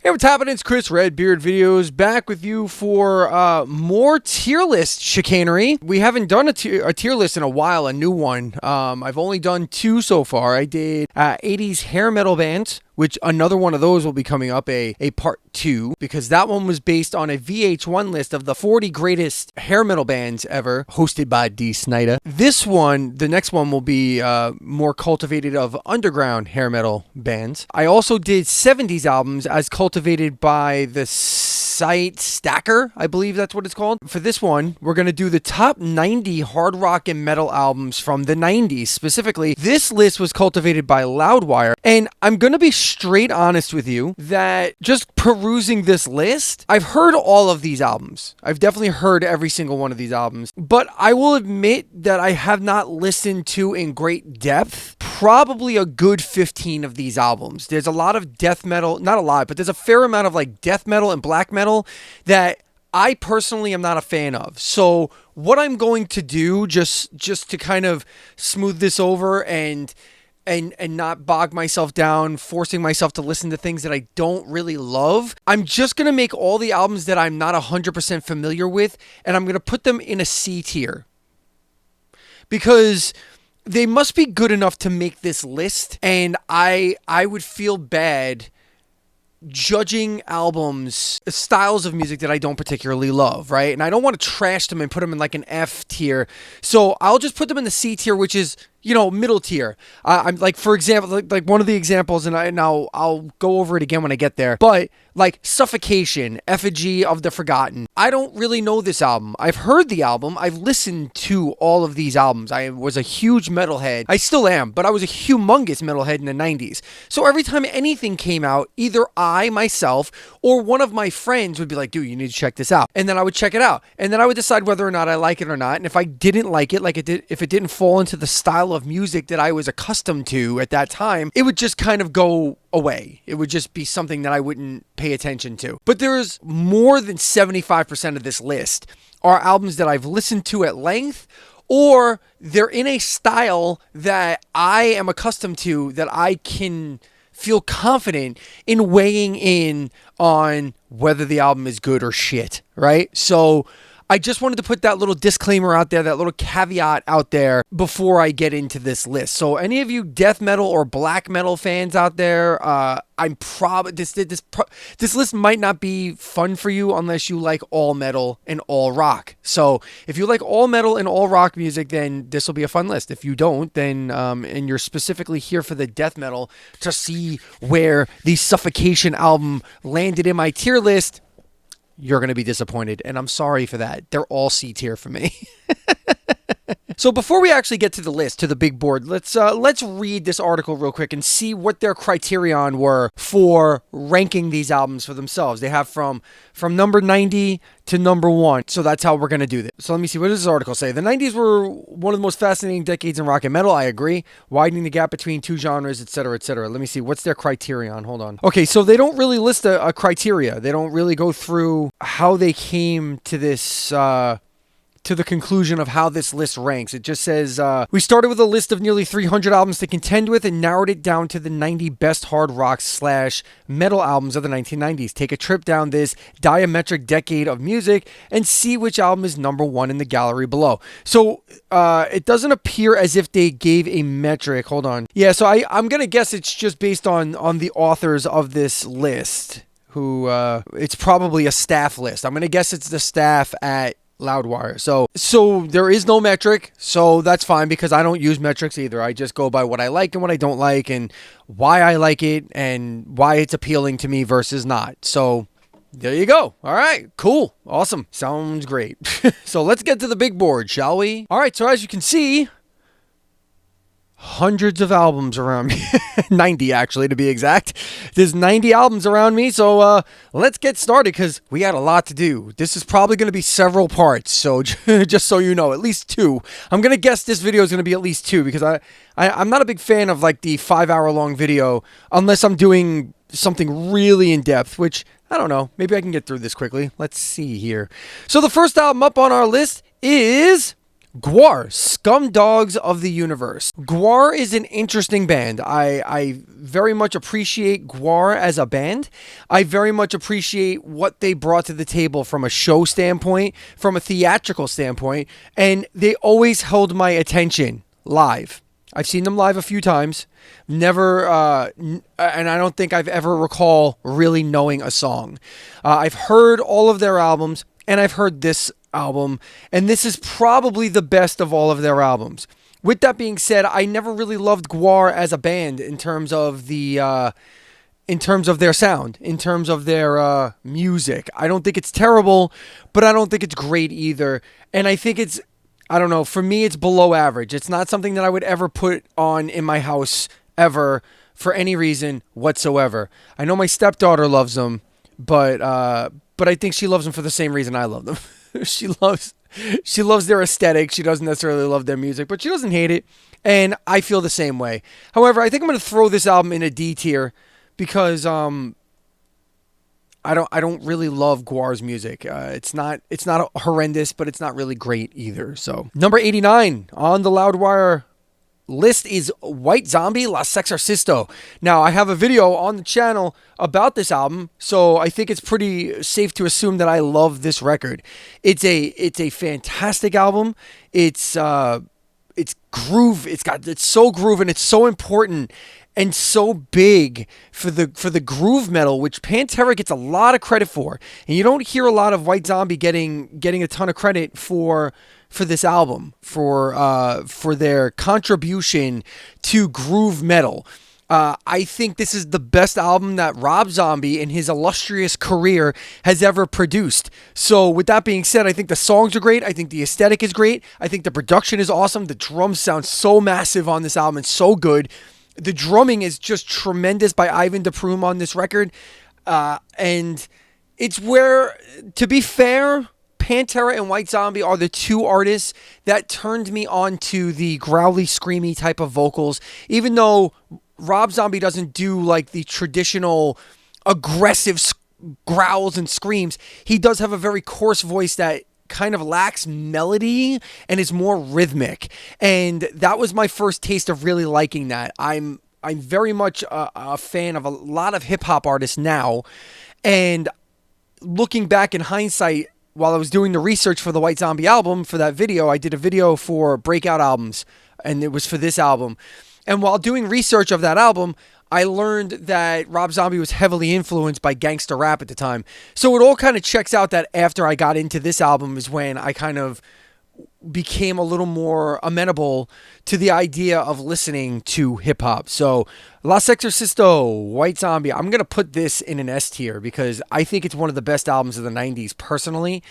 Hey, what's happening? It's Chris, Redbeard Videos, back with you for more tier list chicanery. We haven't done a tier list in a while, a new one. I've only done two so far. I did 80s hair metal bands, which another one of those will be coming up, a part 2, because that one was based on a VH1 list of the 40 greatest hair metal bands ever, hosted by D. Snyder. This one, the next one, will be more cultivated of underground hair metal bands. I also did 70s albums as cultivated by the site Stacker, I believe that's what it's called. For this one, we're going to do the top 90 hard rock and metal albums from the 90s. Specifically, this list was cultivated by Loudwire, and I'm going to be straight honest with you that just perusing this list, I've heard all of these albums. I've definitely heard every single one of these albums, but I will admit that I have not listened to in great depth probably a good 15 of these albums. There's a lot of death metal, not a lot, but there's a fair amount of like death metal and black metal that I personally am not a fan of. So what I'm going to do, just to kind of smooth this over and not bog myself down, forcing myself to listen to things that I don't really love, I'm just going to make all the albums that I'm not 100% familiar with, and I'm going to put them in a C tier. Because they must be good enough to make this list, and I would feel bad judging albums, styles of music that I don't particularly love, right? And I don't want to trash them and put them in like an F tier. So I'll just put them in the C tier, which is, you know, middle tier. I'm like, for example, like one of the examples, and I'll go over it again when I get there. But like Suffocation, Effigy of the Forgotten. I don't really know this album. I've heard the album. I've listened to all of these albums. I was a huge metalhead. I still am, but I was a humongous metalhead in the 90s. So every time anything came out, either I, myself, or one of my friends would be like, dude, you need to check this out. And then I would check it out. And then I would decide whether or not I like it or not. And if I didn't like it, if it didn't fall into the style of music that I was accustomed to at that time, it would just kind of go away. It would just be something that I wouldn't pay attention to. But there's more than 75% of this list are albums that I've listened to at length, or they're in a style that I am accustomed to, that I can feel confident in weighing in on whether the album is good or shit, right? So I just wanted to put that little disclaimer out there, that little caveat out there before I get into this list. So any of you death metal or black metal fans out there, I'm probably this list might not be fun for you unless you like all metal and all rock. So if you like all metal and all rock music, then this will be a fun list. If you don't, then and you're specifically here for the death metal to see where the Suffocation album landed in my tier list, you're going to be disappointed, and I'm sorry for that. They're all C tier for me. So before we actually get to the list, to the big board, let's read this article real quick and see what their criterion were for ranking these albums for themselves. They have from number 90 to number 1. So that's how we're going to do this. So let me see. What does this article say? The 90s were one of the most fascinating decades in rock and metal. I agree. Widening the gap between two genres, etc., etc. Let me see. What's their criterion? Hold on. Okay, so they don't really list a criteria. They don't really go through how they came to this to the conclusion of how this list ranks. It just says, we started with a list of nearly 300 albums to contend with and narrowed it down to the 90 best hard rock / metal albums of the 1990s. Take a trip down this diametric decade of music and see which album is number 1 in the gallery below. So it doesn't appear as if they gave a metric. Hold on. Yeah, so I'm going to guess it's just based on the authors of this list, who it's probably a staff list. I'm going to guess it's the staff at Loudwire. So there is no metric, so that's fine, because I don't use metrics either. I just go by what I like and what I don't like, and why I like it and why it's appealing to me versus not. So there you go. All right, cool, awesome, sounds great. So let's get to the big board, shall we? All right, so as you can see, hundreds of albums around me. 90 actually, to be exact. There's 90 albums around me, so let's get started, because we got a lot to do. This is probably going to be several parts, so just so you know, at least 2. I'm going to guess this video is going to be at least 2, because I'm not a big fan of like the 5-hour long video unless I'm doing something really in depth, which I don't know. Maybe I can get through this quickly. Let's see here. So the first album up on our list is Gwar, Scum Dogs of the Universe. Gwar is an interesting band. I very much appreciate Gwar as a band. I very much appreciate what they brought to the table from a show standpoint, from a theatrical standpoint, and they always held my attention live. I've seen them live a few times. Never, and I don't think I've ever recall really knowing a song. I've heard all of their albums, and I've heard this album, and this is probably the best of all of their albums. With that being said, I never really loved Gwar as a band in terms of the in terms of their sound, in terms of their music. I don't think it's terrible, but I don't think it's great either. And I think it's, I don't know, for me it's below average. It's not something that I would ever put on in my house ever for any reason whatsoever. I know my stepdaughter loves them, but I think she loves them for the same reason I love them. She loves their aesthetic. She doesn't necessarily love their music, but she doesn't hate it. And I feel the same way. However, I think I'm going to throw this album in a D tier because I don't really love Gwar's music. It's not horrendous, but it's not really great either. So number 89 on the Loudwire list is White Zombie La Sexorcisto. Now, I have a video on the channel about this album, so I think it's pretty safe to assume that I love this record. It's a fantastic album. It's groove. It's so groove, and it's so important and so big for the groove metal, which Pantera gets a lot of credit for. And you don't hear a lot of White Zombie getting a ton of credit for this album, for their contribution to groove metal. I think this is the best album that Rob Zombie in his illustrious career has ever produced. So with that being said, I think the songs are great. I think the aesthetic is great. I think the production is awesome. The drums sound so massive on this album. It's so good. The drumming is just tremendous by Ivan DePrume on this record. And it's where, to be fair, Pantera and White Zombie are the two artists that turned me on to the growly, screamy type of vocals. Even though Rob Zombie doesn't do like the traditional aggressive growls and screams, he does have a very coarse voice that kind of lacks melody and is more rhythmic. And that was my first taste of really liking that. I'm very much a fan of a lot of hip-hop artists now. And looking back in hindsight, while I was doing the research for the White Zombie album, for that video, I did a video for breakout albums, and it was for this album. And while doing research of that album, I learned that Rob Zombie was heavily influenced by gangster rap at the time. So it all kind of checks out that after I got into this album is when I kind of became a little more amenable to the idea of listening to hip-hop. So La Sexorcisto, White Zombie, I'm going to put this in an S tier because I think it's one of the best albums of the 90s personally.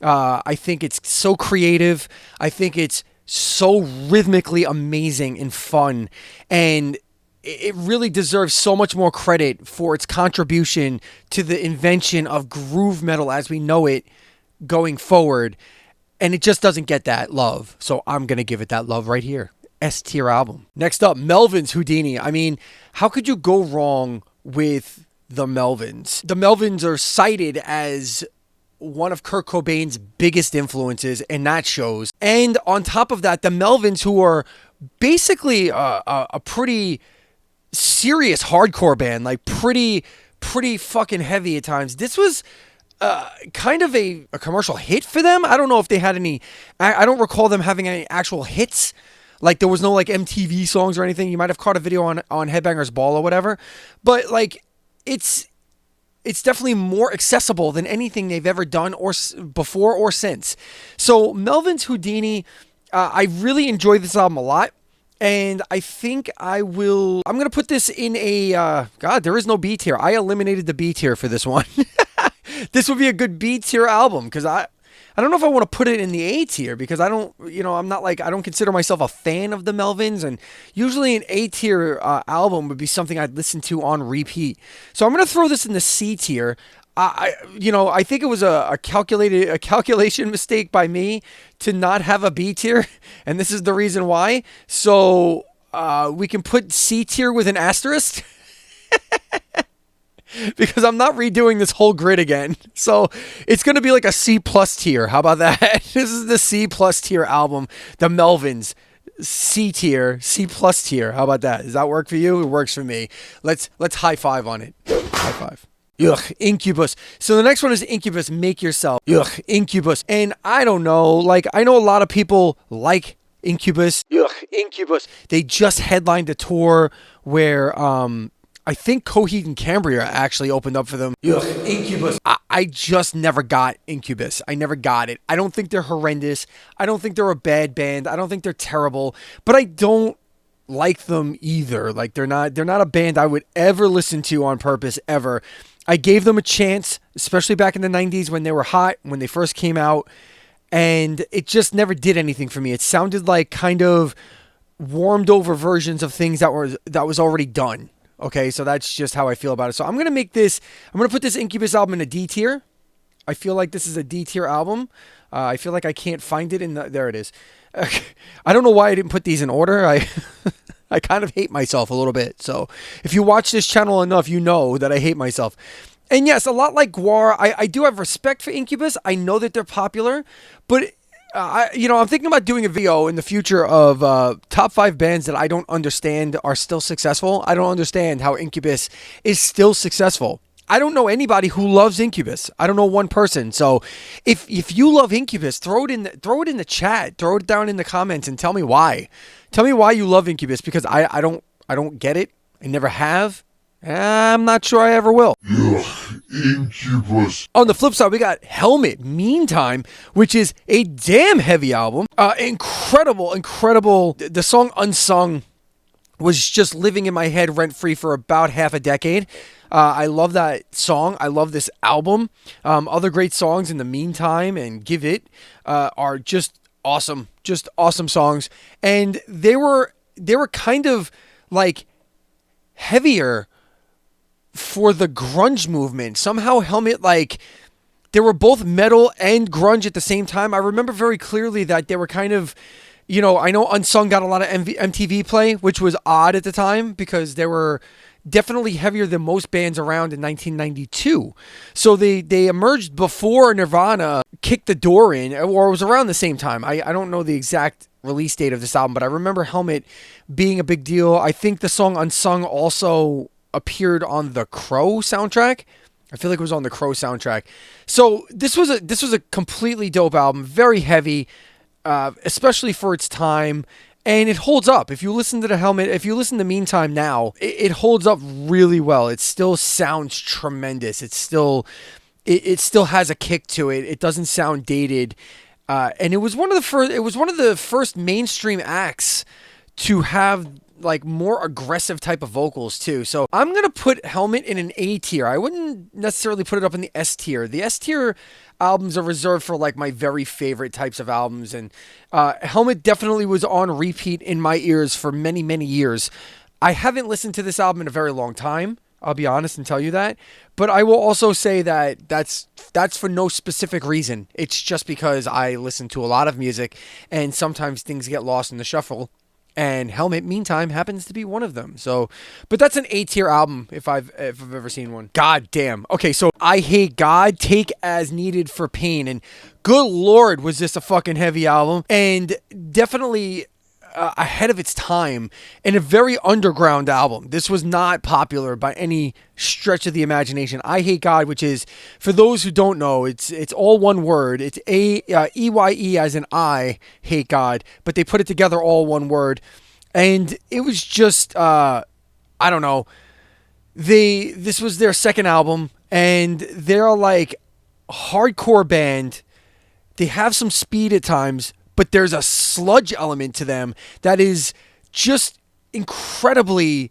I think it's so creative. I think it's so rhythmically amazing and fun. And it really deserves so much more credit for its contribution to the invention of groove metal as we know it going forward. And it just doesn't get that love. So I'm going to give it that love right here. S tier album. Next up, Melvins Houdini. I mean, how could you go wrong with the Melvins? The Melvins are cited as one of Kurt Cobain's biggest influences, and that shows. And on top of that, the Melvins, who are basically a pretty serious hardcore band, like pretty fucking heavy at times. This was kind of a commercial hit for them. I don't know if they had any, I don't recall them having any actual hits. Like there was no like MTV songs or anything. You might have caught a video on Headbangers Ball or whatever. But like it's definitely more accessible than anything they've ever done or before or since. So Melvins Houdini, I really enjoyed this album a lot. And I think I'm going to put this in a, God, there is no B tier. I eliminated the B tier for this one. This would be a good B tier album because I don't know if I want to put it in the A tier because I don't consider myself a fan of the Melvins, and usually an A tier album would be something I'd listen to on repeat. So I'm going to throw this in the C tier. I think it was a calculation mistake by me to not have a B tier, and this is the reason why. So we can put C tier with an asterisk. because I'm not redoing this whole grid again. So it's going to be like a C plus tier. How about that? This is the C plus tier album, the Melvins. C tier, C plus tier. How about that? Does that work for you? It works for me. Let's high five on it. High five. Ugh, Incubus. So the next one is Incubus, Make Yourself. Ugh, Incubus. And I don't know, like, I know a lot of people like Incubus. Ugh, Incubus. They just headlined a tour where, I think Coheed and Cambria actually opened up for them. Ugh, Incubus. I just never got Incubus. I never got it. I don't think they're horrendous. I don't think they're a bad band. I don't think they're terrible. But I don't like them either. Like, they're not a band I would ever listen to on purpose, ever. I gave them a chance, especially back in the 90s when they were hot, when they first came out, and it just never did anything for me. It sounded like kind of warmed over versions of things that was already done. Okay, so that's just how I feel about it. So I'm going to put this Incubus album in a D tier. I feel like this is a D tier album. I feel like I can't find it there it is. I don't know why I didn't put these in order. I kind of hate myself a little bit. So if you watch this channel enough, you know that I hate myself. And yes, a lot like Gwar, I do have respect for Incubus. I know that they're popular, but I'm thinking about doing a video in the future of top 5 bands that I don't understand are still successful. I don't understand how Incubus is still successful. I don't know anybody who loves Incubus. I don't know one person. So if you love Incubus, throw it in the chat, throw it down in the comments, and tell me why. Tell me why you love Incubus, because I don't get it. I never have. I'm not sure I ever will. Ugh, Incubus. On the flip side, we got Helmet, Meantime, which is a damn heavy album. Incredible. The song Unsung was just living in my head rent-free for about half a decade. I love that song. I love this album. Other great songs in the Meantime and Give It are just awesome. Just awesome songs. And they were kind of like heavier for the grunge movement. Somehow Helmet, like, they were both metal and grunge at the same time. I remember very clearly that they were kind of, I know Unsung got a lot of MTV play, which was odd at the time because they were definitely heavier than most bands around in 1992. So they emerged before Nirvana kicked the door in, or it was around the same time. I don't know the exact release date of this album, but I remember Helmet being a big deal. I think the song Unsung also appeared on the Crow soundtrack. I feel like it was on the Crow soundtrack. So this was a completely dope album, very heavy, especially for its time, and it holds up. If you listen to the Helmet, if you listen to Meantime now, it holds up really well. It still sounds tremendous. It still has a kick to it. It doesn't sound dated, and it was one of the first mainstream acts to have like more aggressive type of vocals too. So I'm going to put Helmet in an A tier. I wouldn't necessarily put it up in the S tier. The S tier albums are reserved for like my very favorite types of albums. And Helmet definitely was on repeat in my ears for many, many years. I haven't listened to this album in a very long time. I'll be honest and tell you that. But I will also say that that's for no specific reason. It's just because I listen to a lot of music and sometimes things get lost in the shuffle. And Helmet, Meantime, happens to be one of them. So, but that's an A tier album if I've ever seen one. God damn. Okay, so I Hate God, Take As Needed for Pain, and good Lord, was this a fucking heavy album, and definitely ahead of its time, and a very underground album. This was not popular by any stretch of the imagination. I Hate God, which is, for those who don't know, it's all one word. It's EYE as in I Hate God, but they put it together all one word. And it was just, I don't know. This was their second album, and they're like a hardcore band. They have some speed at times, but there's a sludge element to them that is just incredibly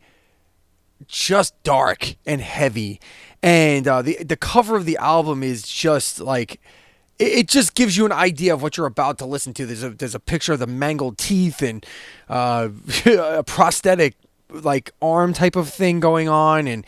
just dark and heavy. And the cover of the album is just like, it just gives you an idea of what you're about to listen to. There's a picture of the mangled teeth and a prosthetic like arm type of thing going on, and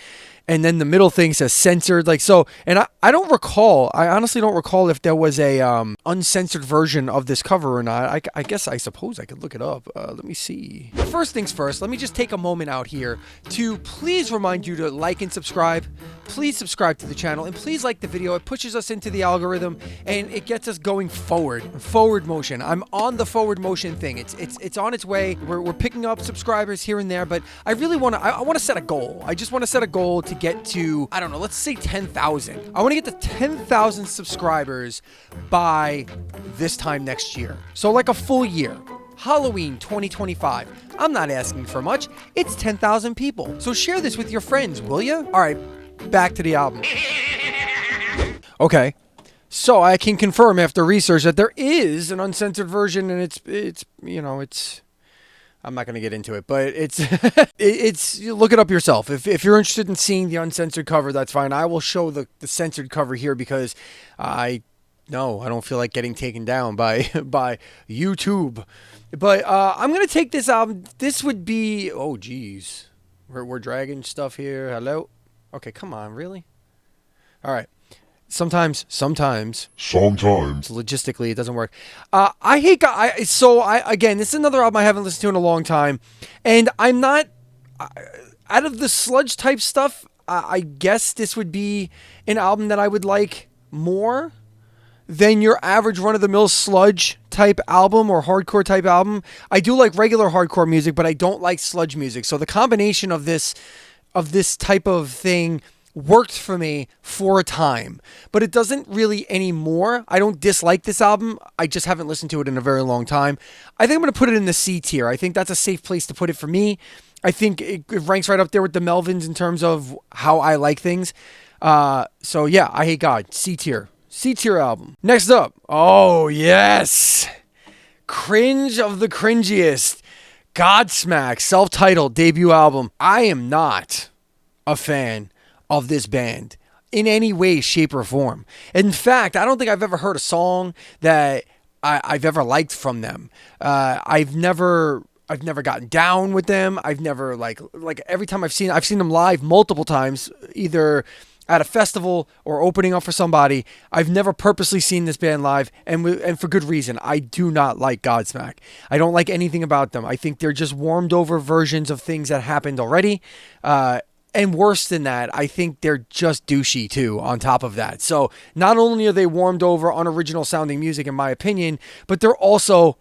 and then the middle thing says censored, like so. And I don't recall. I honestly don't recall if there was a uncensored version of this cover or not. I guess I suppose I could look it up. Let me see. First things first, let me just take a moment out here to please remind you to like and subscribe. Please subscribe to the channel and please like the video. It pushes us into the algorithm and it gets us going forward motion. I'm on the forward motion thing. It's on its way. We're picking up subscribers here and there, but I really want to. I want to set a goal. I just want to set a goal to get to, I don't know, let's say 10,000. I want to get to 10,000 subscribers by this time next year. So like a full year. Halloween 2025. I'm not asking for much. It's 10,000 people. So share this with your friends, will you? All right, back to the album. Okay. So I can confirm after research that there is an uncensored version, and it's I'm not going to get into it, but it's you look it up yourself. If you're interested in seeing the uncensored cover, that's fine. I will show the censored cover here because I don't feel like getting taken down by YouTube. But I'm going to take this album. This would be, oh geez. We're dragging stuff here. Hello? Okay, come on, really? All right. Sometimes logistically it doesn't work. I hate God. Again, this is another album I haven't listened to in a long time, and I'm not out of the sludge type stuff. I guess this would be an album that I would like more than your average run-of-the-mill sludge type album or hardcore type album. I do like regular hardcore music, but I don't like sludge music. So the combination of this type of thing worked for me for a time, but it doesn't really anymore. I don't dislike this album. I just haven't listened to it in a very long time. I think I'm going to put it in the C tier. I think that's a safe place to put it for me. I think it ranks right up there with the Melvins in terms of how I like things. So yeah, I Hate God, C tier. C tier album. Next up. Oh yes. Cringe of the cringiest. Godsmack, self-titled debut album. I am not a fan of this band in any way, shape, or form. In fact, I don't think I've ever heard a song that I've ever liked from them. I've never gotten down with them. I've never like every time I've seen them live multiple times, either at a festival or opening up for somebody. I've never purposely seen this band live, and for good reason. I do not like Godsmack. I don't like anything about them. I think they're just warmed over versions of things that happened already. And worse than that, I think they're just douchey too, on top of that. So not only are they warmed over unoriginal sounding music, in my opinion, but they're also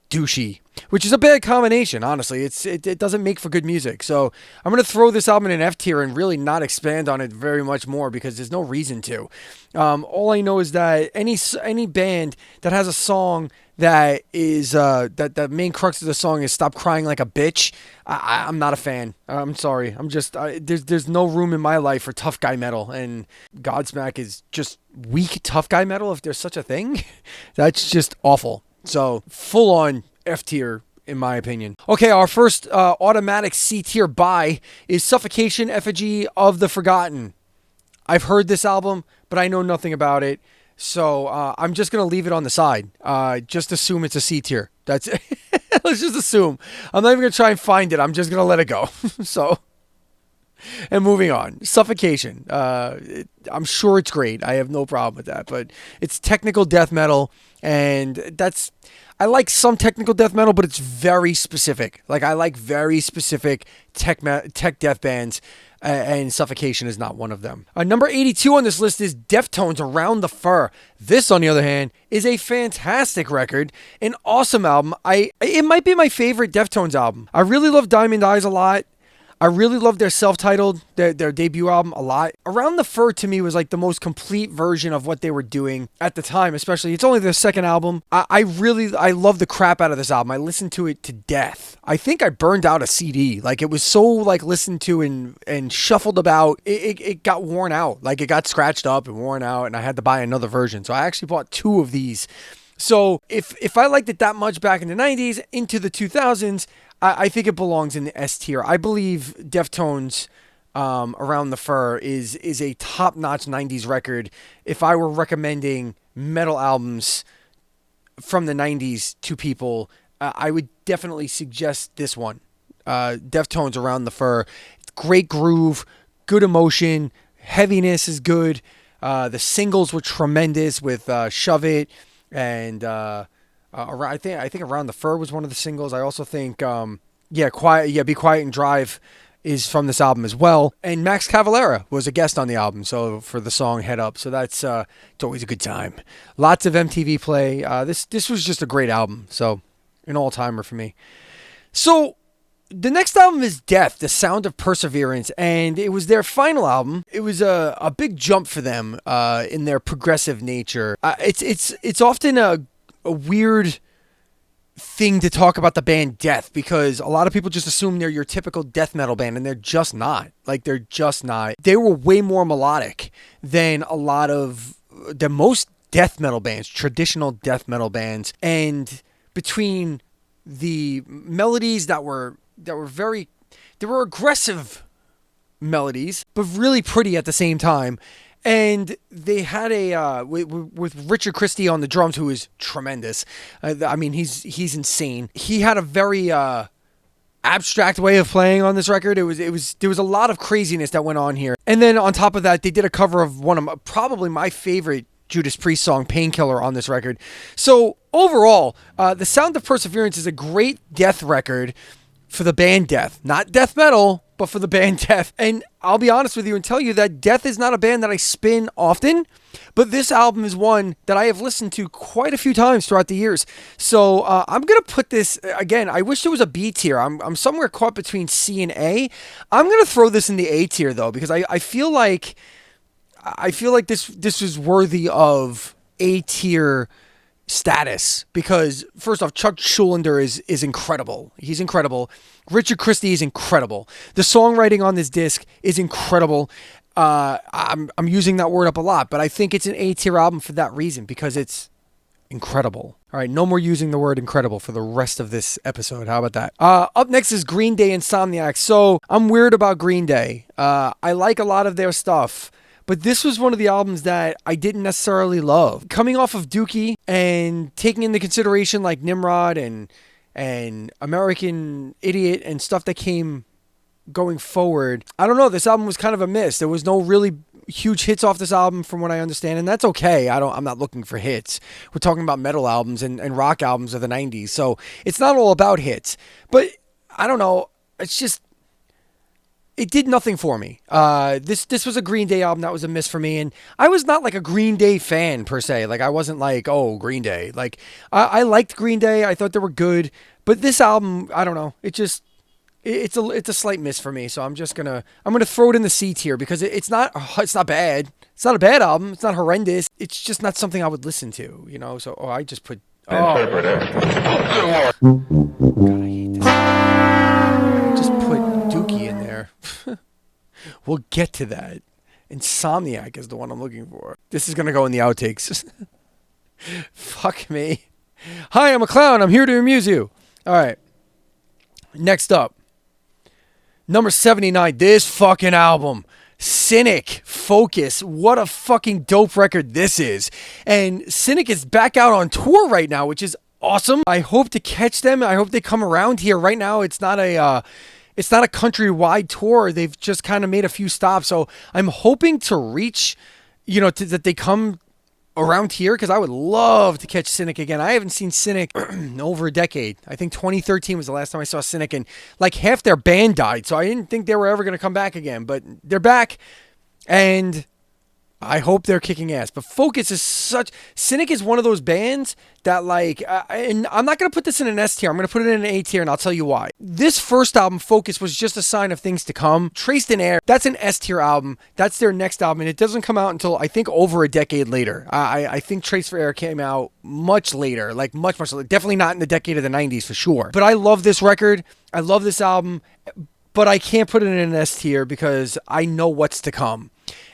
douchey, which is a bad combination, honestly. It doesn't make for good music. So I'm going to throw this album in an F tier and really not expand on it very much more because there's no reason to. All I know is that any band that has a song that is that the main crux of the song is "Stop Crying Like a Bitch," I'm not a fan. I'm sorry. I'm just there's no room in my life for tough guy metal, and Godsmack is just weak tough guy metal, if there's such a thing. That's just awful. So full on F tier in my opinion. Okay, our first automatic C tier buy is Suffocation, Effigy of the Forgotten. I've heard this album, but I know nothing about it. So I'm just going to leave it on the side. Just assume it's a C tier. That's it. Let's just assume. I'm not even going to try and find it. I'm just going to let it go. So, and moving on. Suffocation. I'm sure it's great. I have no problem with that. But it's technical death metal. And I like some technical death metal, but it's very specific. Like, I like very specific tech death bands. And Suffocation is not one of them. Number 82 on this list is Deftones, Around the Fur. This, on the other hand, is a fantastic record, an awesome album. It might be my favorite Deftones album. I really love Diamond Eyes a lot. I really love their self-titled, their debut album a lot. Around the Fur to me was like the most complete version of what they were doing at the time, especially. It's only their second album. I love the crap out of this album. I listened to it to death. I think I burned out a CD. Like, it was so like listened to and shuffled about. It got worn out. Like, it got scratched up and worn out, and I had to buy another version. So I actually bought 2 of these. So if I liked it that much back in the 90s into the 2000s, I think it belongs in the S tier. I believe Deftones Around the Fur is a top-notch 90s record. If I were recommending metal albums from the 90s to people, I would definitely suggest this one. Deftones Around the Fur. Great groove, good emotion. Heaviness is good. The singles were tremendous with "Shove It" and I think "Around the Fur" was one of the singles. I also think "Be Quiet and Drive" is from this album as well. And Max Cavalera was a guest on the album, so for the song "Head Up." So that's it's always a good time. Lots of MTV play. This was just a great album. So an all-timer for me. So the next album is Death, The Sound of Perseverance, and it was their final album. It was a big jump for them in their progressive nature. It's often a weird thing to talk about the band Death, because a lot of people just assume they're your typical death metal band, and they're just not. They're just not. They were way more melodic than most death metal bands, traditional death metal bands, and between the melodies that were aggressive melodies, but really pretty at the same time. And they had with Richard Christie on the drums, who is tremendous. He's insane. He had a very abstract way of playing on this record. There was a lot of craziness that went on here. And then on top of that, they did a cover of probably my favorite Judas Priest song, "Painkiller," on this record. So overall, The Sound of Perseverance is a great death record for the band Death. Not death metal, but for the band Death. And I'll be honest with you and tell you that Death is not a band that I spin often, but this album is one that I have listened to quite a few times throughout the years. So I'm going to put this, again, I wish there was a B tier. I'm somewhere caught between C and A. I'm going to throw this in the A tier, though, because I feel like this is worthy of A tier status, because first off, Chuck Schuldiner is incredible. He's incredible. Richard Christie is incredible. The songwriting on this disc is incredible. I'm using that word up a lot, but I think it's an A tier album for that reason, because it's incredible. All right, no more using the word incredible for the rest of this episode. How about that? Up next is Green Day, Insomniac. So I'm weird about Green Day. I like a lot of their stuff, but this was one of the albums that I didn't necessarily love. Coming off of Dookie and taking into consideration like Nimrod and American Idiot and stuff that came going forward, I don't know, this album was kind of a miss. There was no really huge hits off this album from what I understand, and that's okay. I'm not looking for hits. We're talking about metal albums and rock albums of the 90s, so it's not all about hits. But I don't know, it's just, it did nothing for me. This was a Green Day album that was a miss for me, and I was not like a Green Day fan per se. Like, I wasn't like, oh, Green Day. Like, I liked Green Day. I thought they were good, but this album, I don't know. It's a slight miss for me. So I'm gonna throw it in the C tier, because it's not bad. It's not a bad album. It's not horrendous. It's just not something I would listen to, you know. So I just put. God, I hate this. Just put Dookie in there. We'll get to that. Insomniac is the one I'm looking for. This is going to go in the outtakes. Fuck me. Hi, I'm a clown. I'm here to amuse you. All right. Next up. Number 79. This fucking album. Cynic. Focus. What a fucking dope record this is. And Cynic is back out on tour right now, which is awesome. I hope to catch them. I hope they come around here. Right now, it's not a countrywide tour. They've just kind of made a few stops. So I'm hoping to reach, that they come around here, because I would love to catch Cynic again. I haven't seen Cynic in over a decade. I think 2013 was the last time I saw Cynic, and like half their band died. So I didn't think they were ever going to come back again, but they're back, and I hope they're kicking ass. But Focus is Cynic is one of those bands that and I'm not going to put this in an S tier. I'm going to put it in an A tier, and I'll tell you why. This first album, Focus, was just a sign of things to come. Traced in Air, that's an S tier album. That's their next album, and it doesn't come out until, I think, over a decade later. I think Traced for Air came out much later, like much, much later. Definitely not in the decade of the 90s for sure. But I love this record. I love this album, but I can't put it in an S tier because I know what's to come.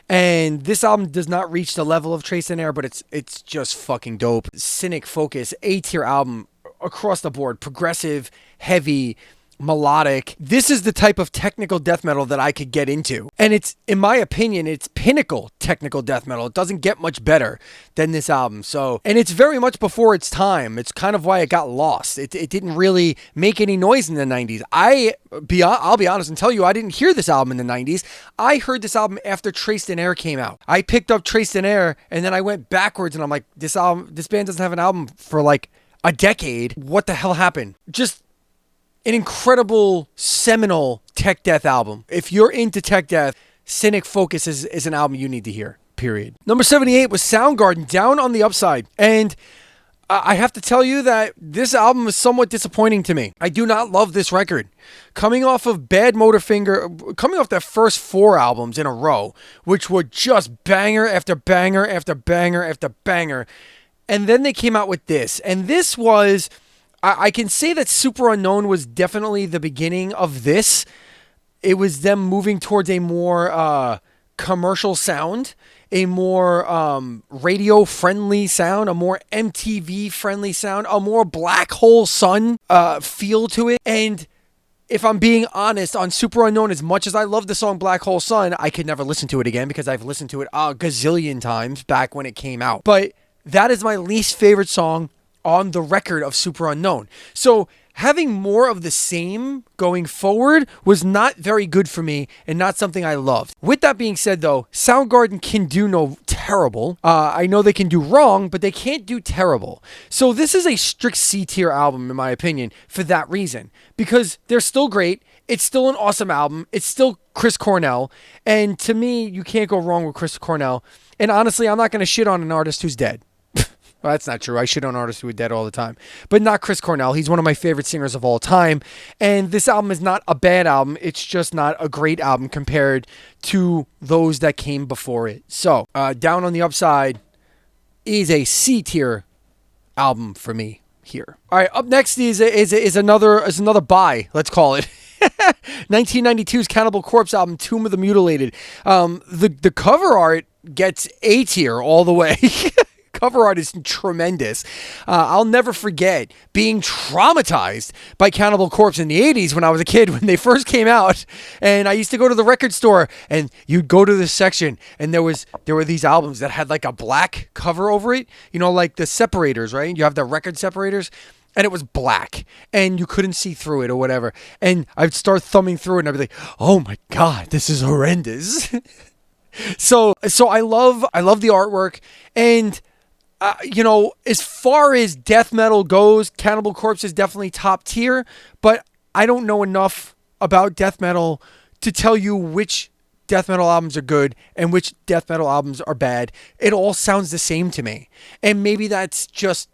And this album does not reach the level of Trace in Air, but it's just fucking dope. Cynic, Focus, A tier album across the board. Progressive, heavy, melodic. This is the type of technical death metal that I could get into. And it's, in my opinion, it's pinnacle technical death metal. It doesn't get much better than this album. So, and it's very much before its time. It's kind of why it got lost. It didn't really make any noise in the 90s. I'll be honest and tell you, I didn't hear this album in the 90s. I heard this album after Traced in Air came out. I picked up Traced in Air, and then I went backwards, and I'm like, this band doesn't have an album for like a decade. What the hell happened? Just an incredible, seminal tech death album. If you're into tech death, Cynic Focus is an album you need to hear, period. Number 78 was Soundgarden, Down on the Upside. And I have to tell you that this album is somewhat disappointing to me. I do not love this record. Coming off of Bad Motorfinger, coming off their first 4 albums in a row, which were just banger after banger after banger after banger. And then they came out with this. And this was... I can say that Super Unknown was definitely the beginning of this. It was them moving towards a more commercial sound, a more radio-friendly sound, a more MTV-friendly sound, a more Black Hole Sun feel to it. And if I'm being honest, on Super Unknown, as much as I love the song Black Hole Sun, I could never listen to it again because I've listened to it a gazillion times back when it came out. But that is my least favorite song on the record of Super Unknown. So having more of the same going forward was not very good for me and not something I loved. With that being said, though, Soundgarden can do no terrible. I know they can do wrong, but they can't do terrible. So this is a strict C-tier album, in my opinion, for that reason. Because they're still great. It's still an awesome album. It's still Chris Cornell. And to me, you can't go wrong with Chris Cornell. And honestly, I'm not going to shit on an artist who's dead. Well, that's not true. I shit on artists who are dead all the time. But not Chris Cornell. He's one of my favorite singers of all time. And this album is not a bad album. It's just not a great album compared to those that came before it. So, Down on the Upside is a C-tier album for me here. All right, up next is another buy, let's call it. 1992's Cannibal Corpse album, Tomb of the Mutilated. The cover art gets A tier all the way. Cover art is tremendous. I'll never forget being traumatized by Cannibal Corpse in the 80s when I was a kid, when they first came out. And I used to go to the record store, and you'd go to this section, and there were these albums that had like a black cover over it. You know, like the separators, right? You have the record separators. And it was black, and you couldn't see through it or whatever. And I'd start thumbing through it, and I'd be like, oh my God, this is horrendous. So I love the artwork. And as far as death metal goes, Cannibal Corpse is definitely top tier, but I don't know enough about death metal to tell you which death metal albums are good and which death metal albums are bad. It all sounds the same to me. And maybe that's just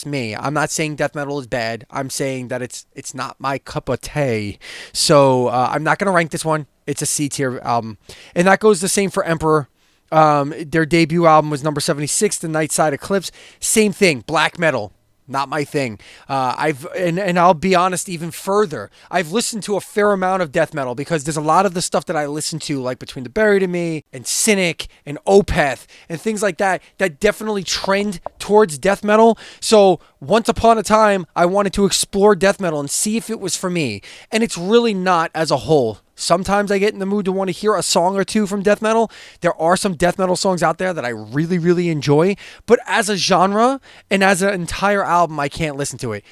me. I'm not saying death metal is bad. I'm saying that it's not my cup of tea. So I'm not going to rank this one. It's a C tier album. And that goes the same for Emperor. Their debut album was number 76, The Nightside Eclipse. Same thing, black metal. Not my thing. And I'll be honest even further. I've listened to a fair amount of death metal because there's a lot of the stuff that I listen to, like Between the Buried and Me and Cynic and Opeth and things like that definitely trend towards death metal. So once upon a time, I wanted to explore death metal and see if it was for me. And it's really not as a whole. Sometimes I get in the mood to want to hear a song or two from death metal. There are some death metal songs out there that I really, really enjoy. But as a genre and as an entire album, I can't listen to it.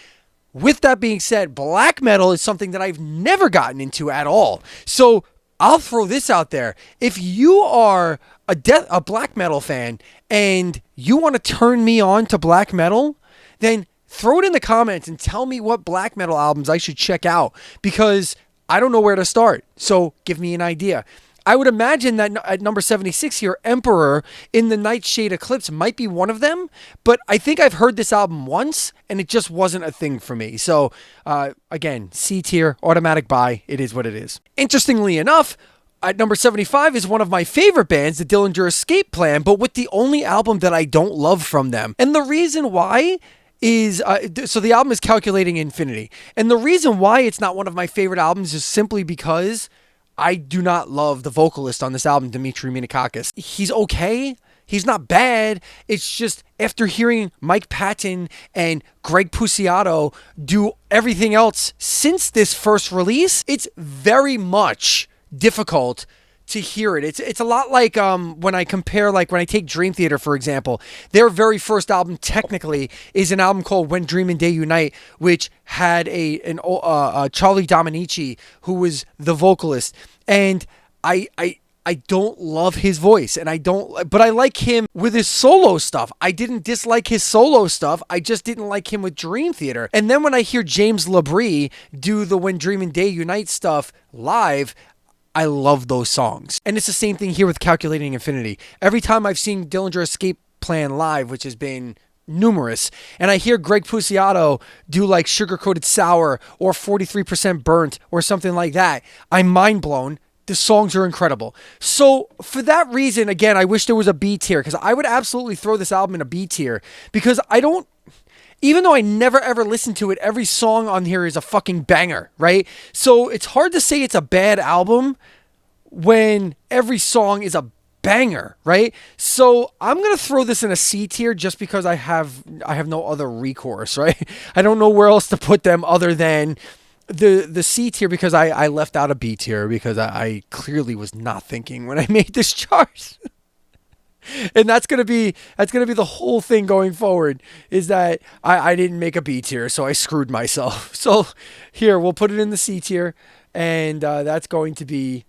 With that being said, black metal is something that I've never gotten into at all. So I'll throw this out there. If you are a black metal fan and you want to turn me on to black metal, then throw it in the comments and tell me what black metal albums I should check out, because I don't know where to start. So give me an idea. I would imagine that at number 76 here, Emperor in the Nightshade Eclipse might be one of them. But I think I've heard this album once, and it just wasn't a thing for me. So, again, C tier, automatic buy. It is what it is. Interestingly enough, at number 75 is one of my favorite bands, the Dillinger Escape Plan, but with the only album that I don't love from them. And the reason why is, so the album is Calculating Infinity. And the reason why it's not one of my favorite albums is simply because I do not love the vocalist on this album, Dimitri Minakakis. He's okay. He's not bad. It's just after hearing Mike Patton and Greg Puciato do everything else since this first release, it's very much difficult to hear it. It's a lot like when I compare, like when I take Dream Theater, for example. Their very first album technically is an album called When Dream and Day Unite, which had a Charlie Dominici, who was the vocalist. And I don't love his voice, but I like him with his solo stuff. I didn't dislike his solo stuff. I just didn't like him with Dream Theater. And then when I hear James Labrie do the When Dream and Day Unite stuff live, I love those songs. And it's the same thing here with Calculating Infinity. Every time I've seen Dillinger Escape Plan live, which has been numerous, and I hear Greg Puciato do like Sugar Coated Sour or 43% Burnt or something like that, I'm mind blown. The songs are incredible. So for that reason, again, I wish there was a B tier, because I would absolutely throw this album in a B tier, because even though I never ever listen to it, every song on here is a fucking banger, right? So it's hard to say it's a bad album when every song is a banger, right? So I'm going to throw this in a C tier just because I have no other recourse, right? I don't know where else to put them other than the C tier, because I left out a B tier because I clearly was not thinking when I made this chart. And that's gonna be the whole thing going forward, is that I didn't make a B tier, so I screwed myself. So here, we'll put it in the C tier, and that's going to be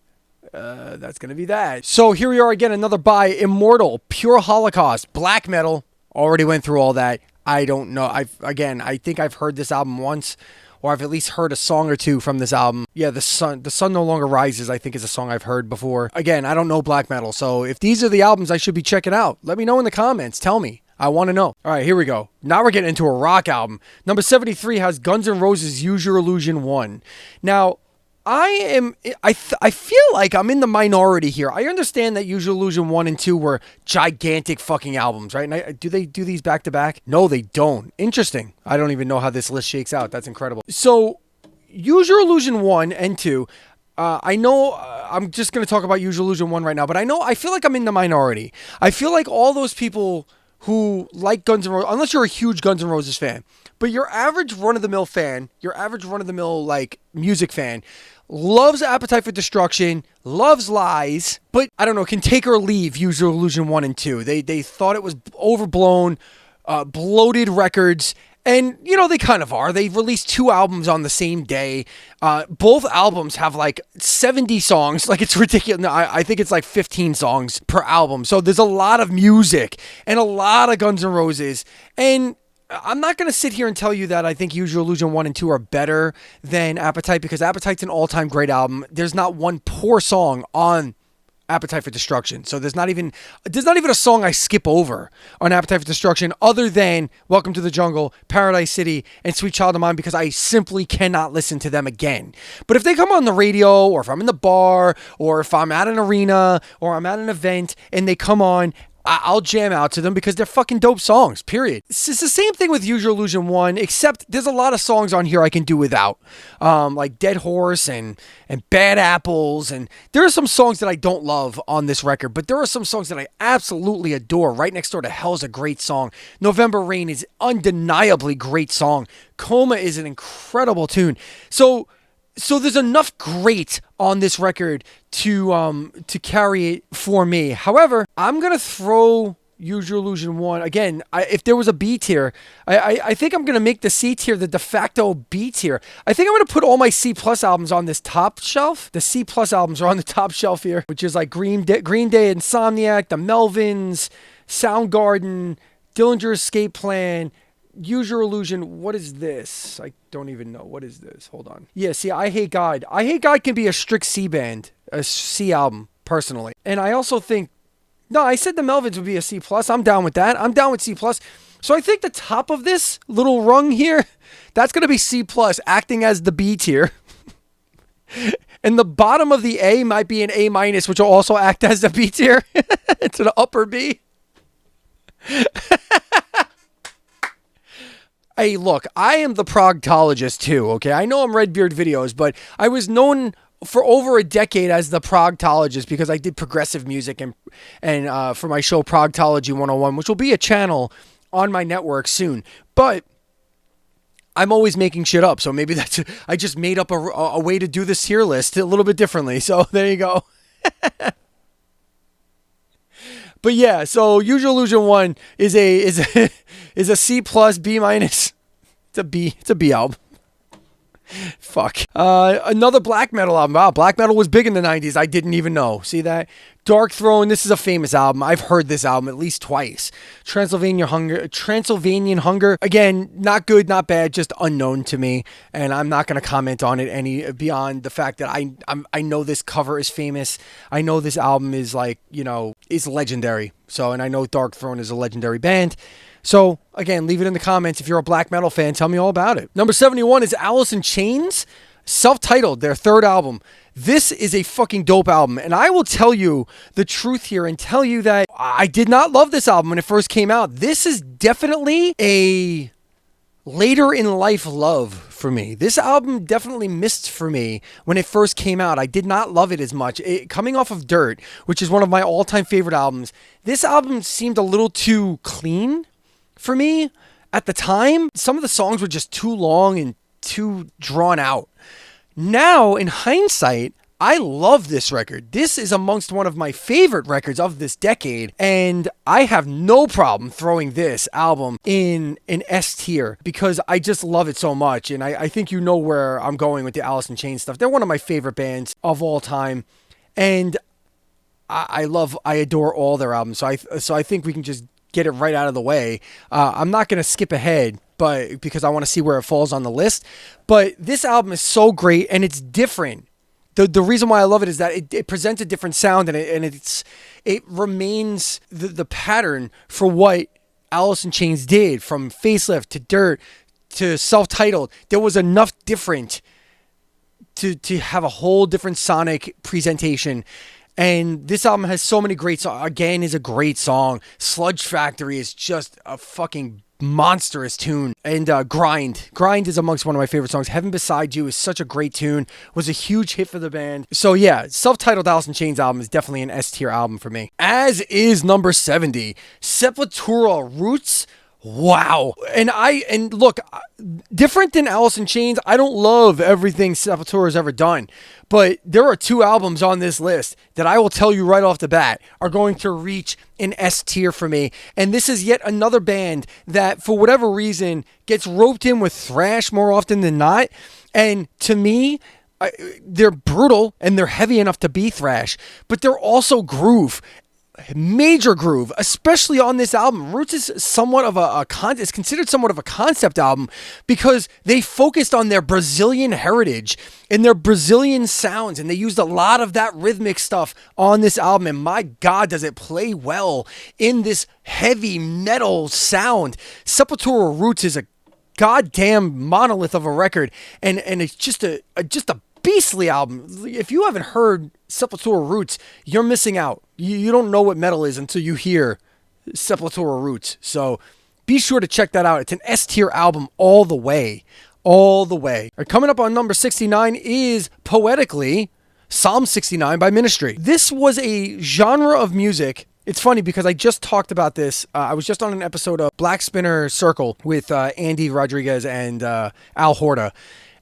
that. So here we are again, another by Immortal, Pure Holocaust, black metal. Already went through all that. I don't know. I think I've heard this album once, or I've at least heard a song or two from this album. Yeah, The Sun No Longer Rises, I think, is a song I've heard before. Again, I don't know black metal, so if these are the albums I should be checking out, let me know in the comments. Tell me. I want to know. All right, here we go. Now we're getting into a rock album. Number 73 has Guns N' Roses' Use Your Illusion 1. Now, I feel like I'm in the minority here. I understand that Use Your Illusion 1 and 2 were gigantic fucking albums, right? And do they do these back to back? No, they don't. Interesting. I don't even know how this list shakes out. That's incredible. So, Use Your Illusion 1 and 2, I know I'm just going to talk about Use Your Illusion 1 right now, but I feel like I'm in the minority. I feel like all those people who like Guns N' Roses, unless you're a huge Guns N' Roses fan, but your average run-of-the-mill fan, your average run-of-the-mill, like, music fan, loves Appetite for Destruction, loves Lies, but, I don't know, can take or leave Use Your Illusion 1 and 2. They thought it was overblown, bloated records, and, you know, they kind of are. They released 2 albums on the same day. Both albums have, like, 70 songs. Like, it's ridiculous. I think it's, like, 15 songs per album. So there's a lot of music and a lot of Guns N' Roses. And I'm not going to sit here and tell you that I think Use Your Illusion 1 and 2 are better than Appetite, because Appetite's an all-time great album. There's not one poor song on Appetite for Destruction. So there's not even a song I skip over on Appetite for Destruction other than Welcome to the Jungle, Paradise City, and Sweet Child of Mine, because I simply cannot listen to them again. But if they come on the radio, or if I'm in the bar, or if I'm at an arena, or I'm at an event, and they come on, I'll jam out to them because they're fucking dope songs, period. It's the same thing with Use Your Illusion 1, except there's a lot of songs on here I can do without. Like Dead Horse and Bad Apples. And there are some songs that I don't love on this record, but there are some songs that I absolutely adore. Right Next Door to Hell's a great song. November Rain is undeniably great song. Coma is an incredible tune. So there's enough great on this record to carry it for me. However, I'm going to throw Use Your Illusion 1. Again, if there was a B tier, I think I'm going to make the C tier the de facto B tier. I think I'm going to put all my C plus albums on this top shelf. The C plus albums are on the top shelf here, which is like Green Day, Insomniac, The Melvins, Soundgarden, Dillinger Escape Plan, Use Your Illusion. What is this? I don't even know. What is this? Hold on. Yeah, see, I Hate God. I Hate God can be a strict C band, a C album, personally. And I also think, no, I said the Melvins would be a C+. I'm down with that. I'm down with C+. So I think the top of this little rung here, that's going to be C+, acting as the B tier. And the bottom of the A might be an A-, which will also act as the B tier. It's an upper B. Hey, look, I am the proctologist too, okay? I know I'm Redbeard Videos, but I was known for over a decade as the progtologist, because I did progressive music and for my show Progtology 101, which will be a channel on my network soon. But I'm always making shit up, so maybe I just made up a way to do this tier list a little bit differently. So there you go. But yeah, so Usual Illusion 1 is a C plus, B minus. It's a B album. Fuck. Another black metal album. Wow, black metal was big in the 90s. I didn't even know. See that? Dark Throne, this is a famous album. I've heard this album at least twice. Transylvanian Hunger. Again, not good, not bad, just unknown to me. And I'm not going to comment on it any beyond the fact that I know this cover is famous. I know this album is is legendary. So, and I know Dark Throne is a legendary band. So, again, leave it in the comments if you're a black metal fan. Tell me all about it. Number 71 is Alice in Chains, self-titled, their third album. This is a fucking dope album, and I will tell you the truth here and tell you that I did not love this album when it first came out. This is definitely a later in life love for me. This album definitely missed for me when it first came out. I did not love it as much. Coming off of Dirt, which is one of my all-time favorite albums, this album seemed a little too clean for me at the time. Some of the songs were just too long and too drawn out. Now, in hindsight, I love this record. This is amongst one of my favorite records of this decade, and I have no problem throwing this album in an S tier because I just love it so much, and I think you know where I'm going with the Alice in Chains stuff. They're one of my favorite bands of all time, and I adore all their albums, so I think we can just get it right out of the way. I'm not going to skip ahead, but because I want to see where it falls on the list. But this album is so great, and it's different. The reason why I love it is that it presents a different sound, and it remains the pattern for what Alice in Chains did, from Facelift to Dirt to self-titled. There was enough different to have a whole different sonic presentation. And this album has so many great songs. Again is a great song. Sludge Factory is just a fucking monstrous tune. And Grind is amongst one of my favorite songs. Heaven Beside You is such a great tune. Was a huge hit for the band. So yeah, self-titled Alice in Chains album is definitely an S tier album for me. As is number 70, Sepultura Roots. Wow. And look, different than Alice in Chains, I don't love everything Sepultura's ever done. But there are two albums on this list that I will tell you right off the bat are going to reach an S tier for me. And this is yet another band that, for whatever reason, gets roped in with thrash more often than not. And to me, they're brutal and they're heavy enough to be thrash, but they're also groove. Major groove, especially on this album. Roots is somewhat of it's considered somewhat of a concept album because they focused on their Brazilian heritage and their Brazilian sounds, and they used a lot of that rhythmic stuff on this album, and my God, does it play well in this heavy metal sound. Sepultura Roots is a goddamn monolith of a record, and it's just a beastly album. If you haven't heard Sepultura Roots, you're missing out. You don't know what metal is until you hear Sepultura Roots. So be sure to check that out. It's an S tier album all the way. All the way. Coming up on number 69 is Poetically, Psalm 69 by Ministry. This was a genre of music. It's funny because I just talked about this. I was just on an episode of Black Spinner Circle with Andy Rodriguez and Al Horta.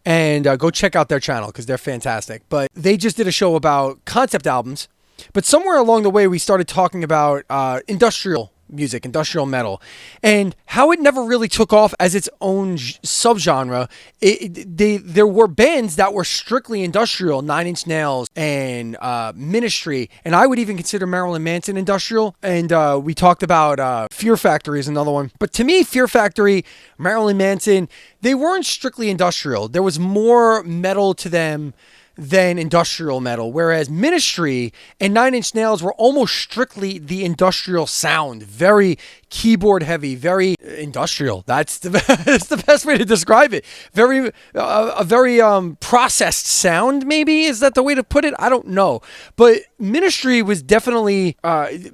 And go check out their channel because they're fantastic. But they just did a show about concept albums. But somewhere along the way, we started talking about industrial music, industrial metal, and how it never really took off as its own subgenre. There were bands that were strictly industrial, 9 Inch Nails and Ministry, and I would even consider Marilyn Manson industrial. And we talked about Fear Factory is another one. But to me, Fear Factory, Marilyn Manson, they weren't strictly industrial. There was more metal to them than industrial metal, whereas Ministry and 9 Inch Nails were almost strictly the industrial sound, very keyboard heavy, very industrial. That's the best way to describe it. A very processed sound, maybe, is that the way to put it? I don't know, but Ministry was definitely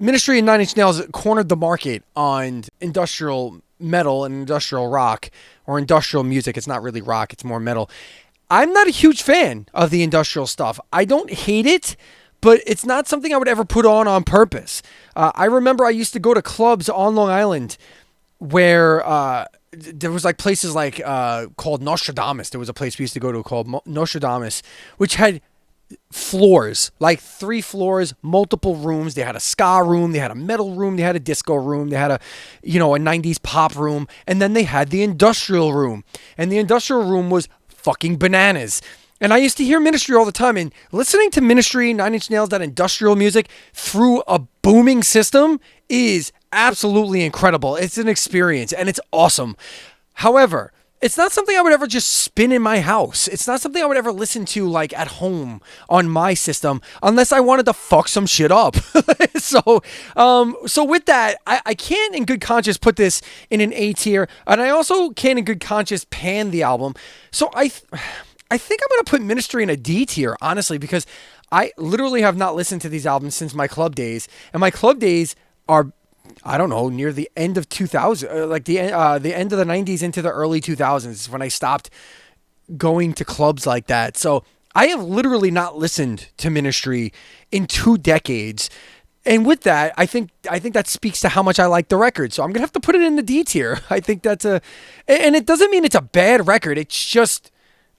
Ministry and 9 Inch Nails cornered the market on industrial metal and industrial rock, or industrial music. It's not really rock, it's more metal. I'm not a huge fan of the industrial stuff. I don't hate it, but it's not something I would ever put on purpose. I remember I used to go to clubs on Long Island where there was like places like called Nostradamus. There was a place we used to go to called Nostradamus, which had floors, like 3 floors, multiple rooms. They had a ska room, they had a metal room, they had a disco room, they had a 90s pop room, and then they had the industrial room. And the industrial room was fucking bananas. And I used to hear Ministry all the time, and listening to Ministry, 9 Inch Nails, that industrial music through a booming system is absolutely incredible. It's an experience, and it's awesome. However, it's not something I would ever just spin in my house. It's not something I would ever listen to like at home on my system unless I wanted to fuck some shit up. So with that, I can't in good conscience put this in an A tier, and I also can't in good conscience pan the album. So I think I'm going to put Ministry in a D tier, honestly, because I literally have not listened to these albums since my club days, and my club days are, I don't know, near the end of 2000, like the end of the 90s into the early 2000s when I stopped going to clubs like that. So I have literally not listened to Ministry in 2 decades. And with that, I think that speaks to how much I like the record. So I'm going to have to put it in the D tier. I think and it doesn't mean it's a bad record. It's just,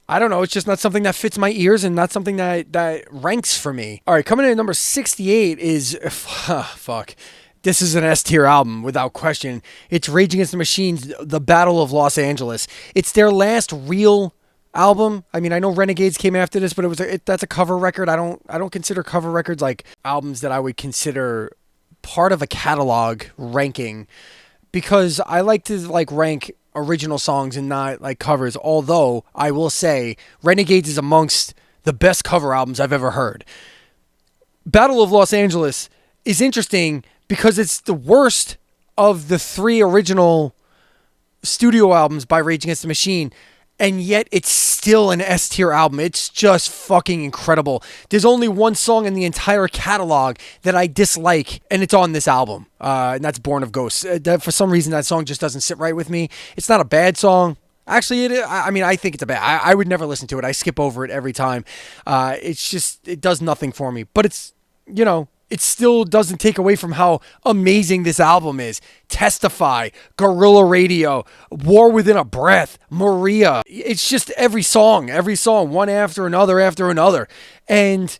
I don't know, it's just not something that fits my ears and not something that ranks for me. All right, coming in at number 68 is, fuck. This is an S tier album without question. It's Rage Against the Machine's The Battle of Los Angeles. It's their last real album. I mean, I know Renegades came after this, but that's a cover record. I don't consider cover records like albums that I would consider part of a catalog ranking, because I like to like rank original songs and not like covers. Although I will say Renegades is amongst the best cover albums I've ever heard. Battle of Los Angeles is interesting because it's the worst of the 3 original studio albums by Rage Against the Machine, and yet it's still an S tier album. It's just fucking incredible. There's only one song in the entire catalog that I dislike, and it's on this album, and that's Born of Ghosts. For some reason, that song just doesn't sit right with me. It's not a bad song. Actually, I think it's a bad. I would never listen to it. I skip over it every time. It's just, it does nothing for me. But it's, it still doesn't take away from how amazing this album is. Testify, Guerrilla Radio, War Within a Breath, Maria. It's just every song, one after another. And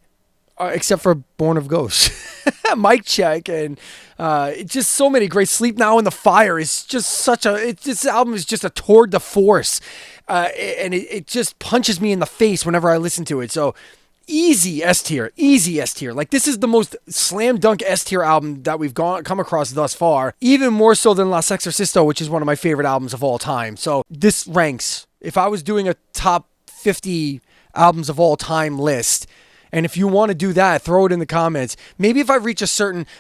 except for Born of Ghosts. Mic Check, and it's just so many great. Sleep Now in the Fire is just this album is just a tour de force. And it just punches me in the face whenever I listen to it. So, easy S tier. Like, this is the most slam dunk S tier album that we've come across thus far, even more so than La Sexorcisto, which is one of my favorite albums of all time. So this ranks. If I was doing a top 50 albums of all time list, and if you want to do that, throw it in the comments. Maybe if I reach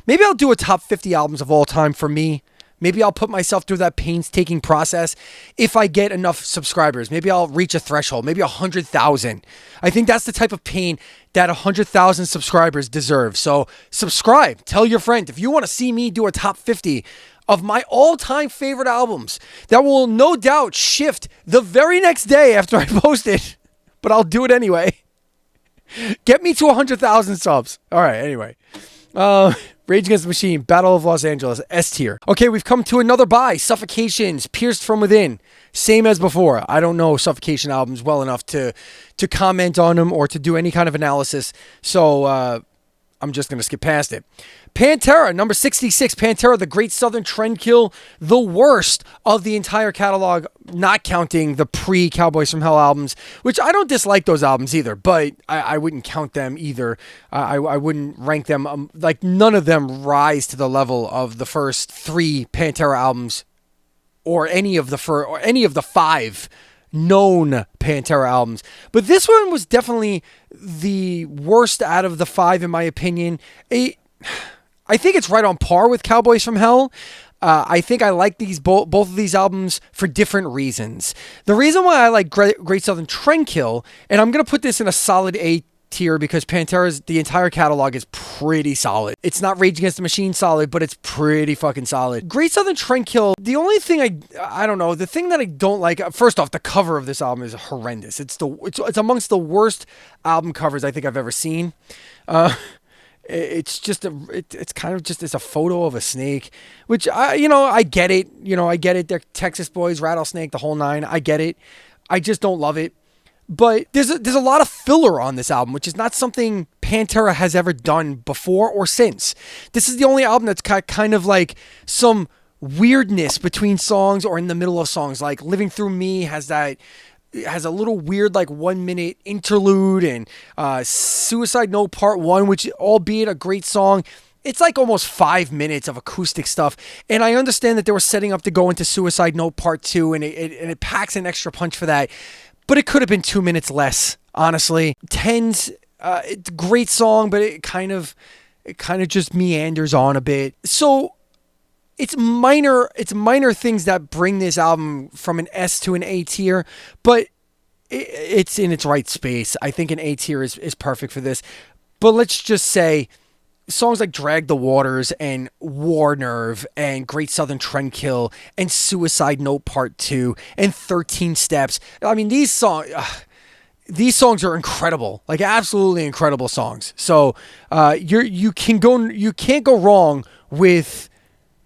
maybe I'll do a top 50 albums of all time for me. Maybe I'll put myself through that painstaking process. If I get enough subscribers, maybe I'll reach a threshold, maybe 100,000. I think that's the type of pain that 100,000 subscribers deserve. So subscribe, tell your friend. If you want to see me do a top 50 of my all-time favorite albums, that will no doubt shift the very next day after I post it, but I'll do it anyway. Get me to 100,000 subs. All right, anyway. Rage Against the Machine, Battle of Los Angeles, S tier. Okay, we've come to another buy. Suffocations, Pierced from Within. Same as before. I don't know Suffocation albums well enough to comment on them or to do any kind of analysis. So I'm just going to skip past it. Pantera, number 66. Pantera, The Great Southern Trendkill. The worst of the entire catalog, not counting the pre-Cowboys from Hell albums, which I don't dislike those albums either, but I wouldn't count them either. I wouldn't rank them. Like, none of them rise to the level of the first 3 Pantera albums or any of the 5 known Pantera albums. But this one was definitely the worst out of the 5, in my opinion. I think it's right on par with Cowboys from Hell. I think I like both of these albums for different reasons. The reason why I like Great Southern Trendkill, and I'm going to put this in a solid A tier because Pantera's, the entire catalog is pretty solid. It's not Rage Against the Machine solid, but it's pretty fucking solid. Great Southern Trendkill, the only thing I don't know, the thing that I don't like, first off, the cover of this album is horrendous. It's amongst the worst album covers I think I've ever seen. It's just it's kind of just, it's a photo of a snake, which I get it. I get it. They're Texas boys, Rattlesnake, the whole nine. I get it. I just don't love it. But there's a lot of filler on this album, which is not something Pantera has ever done before or since. This is the only album that's kind of like some weirdness between songs or in the middle of songs. Like Living Through Me has a little weird like 1 minute interlude, and Suicide Note Part 1, which albeit a great song, it's like almost 5 minutes of acoustic stuff. And I understand that they were setting up to go into Suicide Note Part 2, and it packs an extra punch for that. But it could have been 2 minutes less, honestly. Tens, it's a great song, but it kind of just meanders on a bit. So it's minor things that bring this album from an S to an A tier, but it's in its right space. I think an A tier is perfect for this. But let's just say songs like Drag the Waters and War Nerve and Great Southern Trendkill and Suicide Note Part 2 and 13 Steps. I mean, these songs are incredible, like absolutely incredible songs. So you can't go wrong with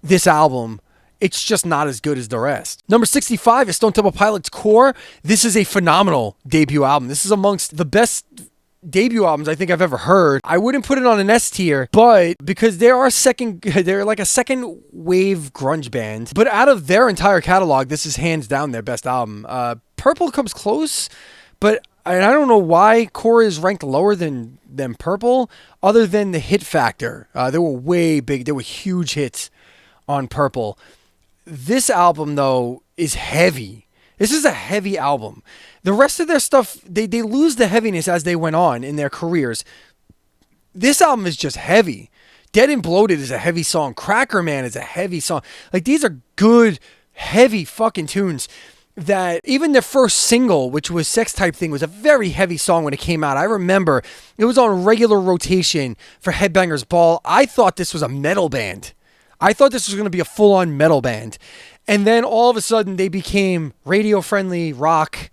this album. It's just not as good as the rest. Number 65 is Stone Temple Pilots' Core. This is a phenomenal debut album. This is amongst the best debut albums I think I've ever heard. I wouldn't put it on an S tier, but because they're like a second wave grunge band. But out of their entire catalog, this is hands down their best album. Purple comes close, but I don't know why Core is ranked lower than Purple, other than the hit factor. They were way big. They were huge hits on Purple. This album, though, is heavy. This is a heavy album. The rest of their stuff, they lose the heaviness as they went on in their careers. This album is just heavy. Dead and Bloated is a heavy song. Cracker Man is a heavy song. Like, these are good, heavy fucking tunes. That even their first single, which was Sex Type Thing, was a very heavy song when it came out. I remember it was on regular rotation for Headbangers Ball. I thought this was a metal band. I thought this was going to be a full-on metal band. And then all of a sudden they became radio-friendly rock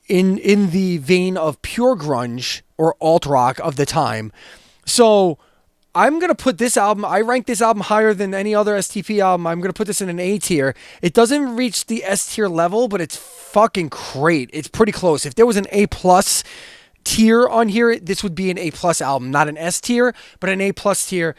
in the vein of pure grunge or alt rock of the time. So I'm going to put this album, I rank this album higher than any other STP album. I'm going to put this in an A tier. It doesn't reach the S tier level, but it's fucking great. It's pretty close. If there was an A plus tier on here, this would be an A plus album, not an S tier, but an A plus tier.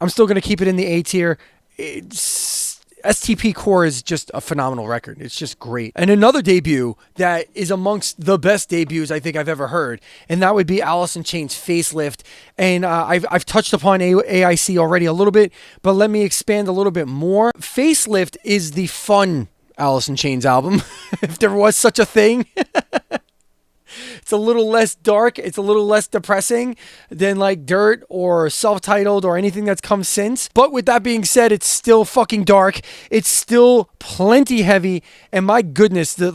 I'm still going to keep it in the A tier. STP Core is just a phenomenal record. It's just great. And another debut that is amongst the best debuts I think I've ever heard, and that would be Alice in Chains' Facelift. And I've touched upon AIC already a little bit, but let me expand a little bit more. Facelift is the fun Alice in Chains album, if there was such a thing. It's a little less dark. It's a little less depressing than like Dirt or Self-Titled or anything that's come since. But with that being said, it's still fucking dark. It's still plenty heavy. And my goodness, the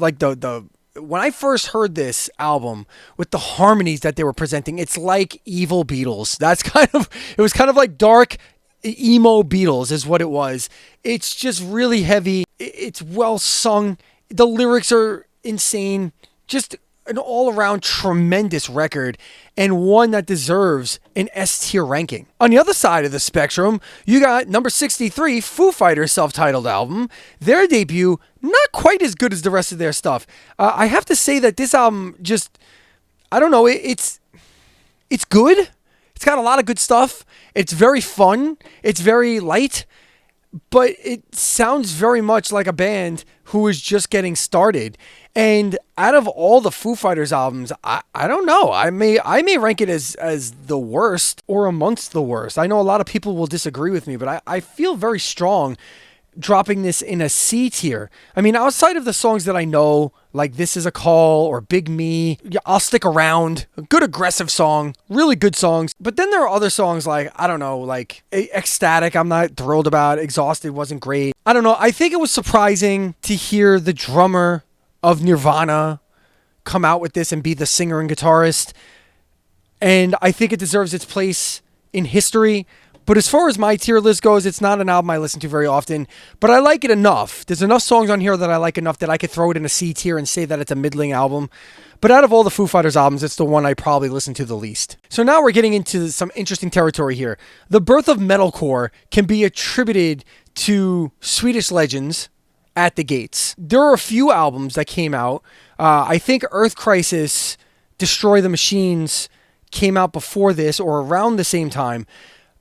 when I first heard this album with the harmonies that they were presenting, it's like evil Beatles. It was kind of like dark emo Beatles is what it was. It's just really heavy. It's well sung. The lyrics are insane. Just an all-around tremendous record, and one that deserves an S-tier ranking. On the other side of the spectrum, you got number 63, Foo Fighters' self-titled album. Their debut, not quite as good as the rest of their stuff. I have to say that this album just, I don't know, it's good. It's got a lot of good stuff. It's very fun. It's very light. But it sounds very much like a band who is just getting started. And out of all the Foo Fighters albums, I don't know. I may rank it as the worst or amongst the worst. I know a lot of people will disagree with me, but I feel very strong dropping this in a C tier. I mean, outside of the songs that I know, like This Is a Call or Big Me, I'll Stick Around, a good aggressive song, really good songs. But then there are other songs like, I don't know, like Ecstatic, I'm not thrilled about. Exhausted wasn't great. I don't know. I think it was surprising to hear the drummer of Nirvana come out with this and be the singer and guitarist. and I think it deserves its place in history. But as far as my tier list goes, it's not an album I listen to very often, but I like it enough. There's enough songs on here that I like enough that I could throw it in a C tier and say that it's a middling album. But out of all the Foo Fighters albums, it's the one I probably listen to the least. So now we're getting into some interesting territory here. The birth of metalcore can be attributed to Swedish legends At the Gates. There are a few albums that came out. I think Earth Crisis, Destroy the Machines came out before this or around the same time.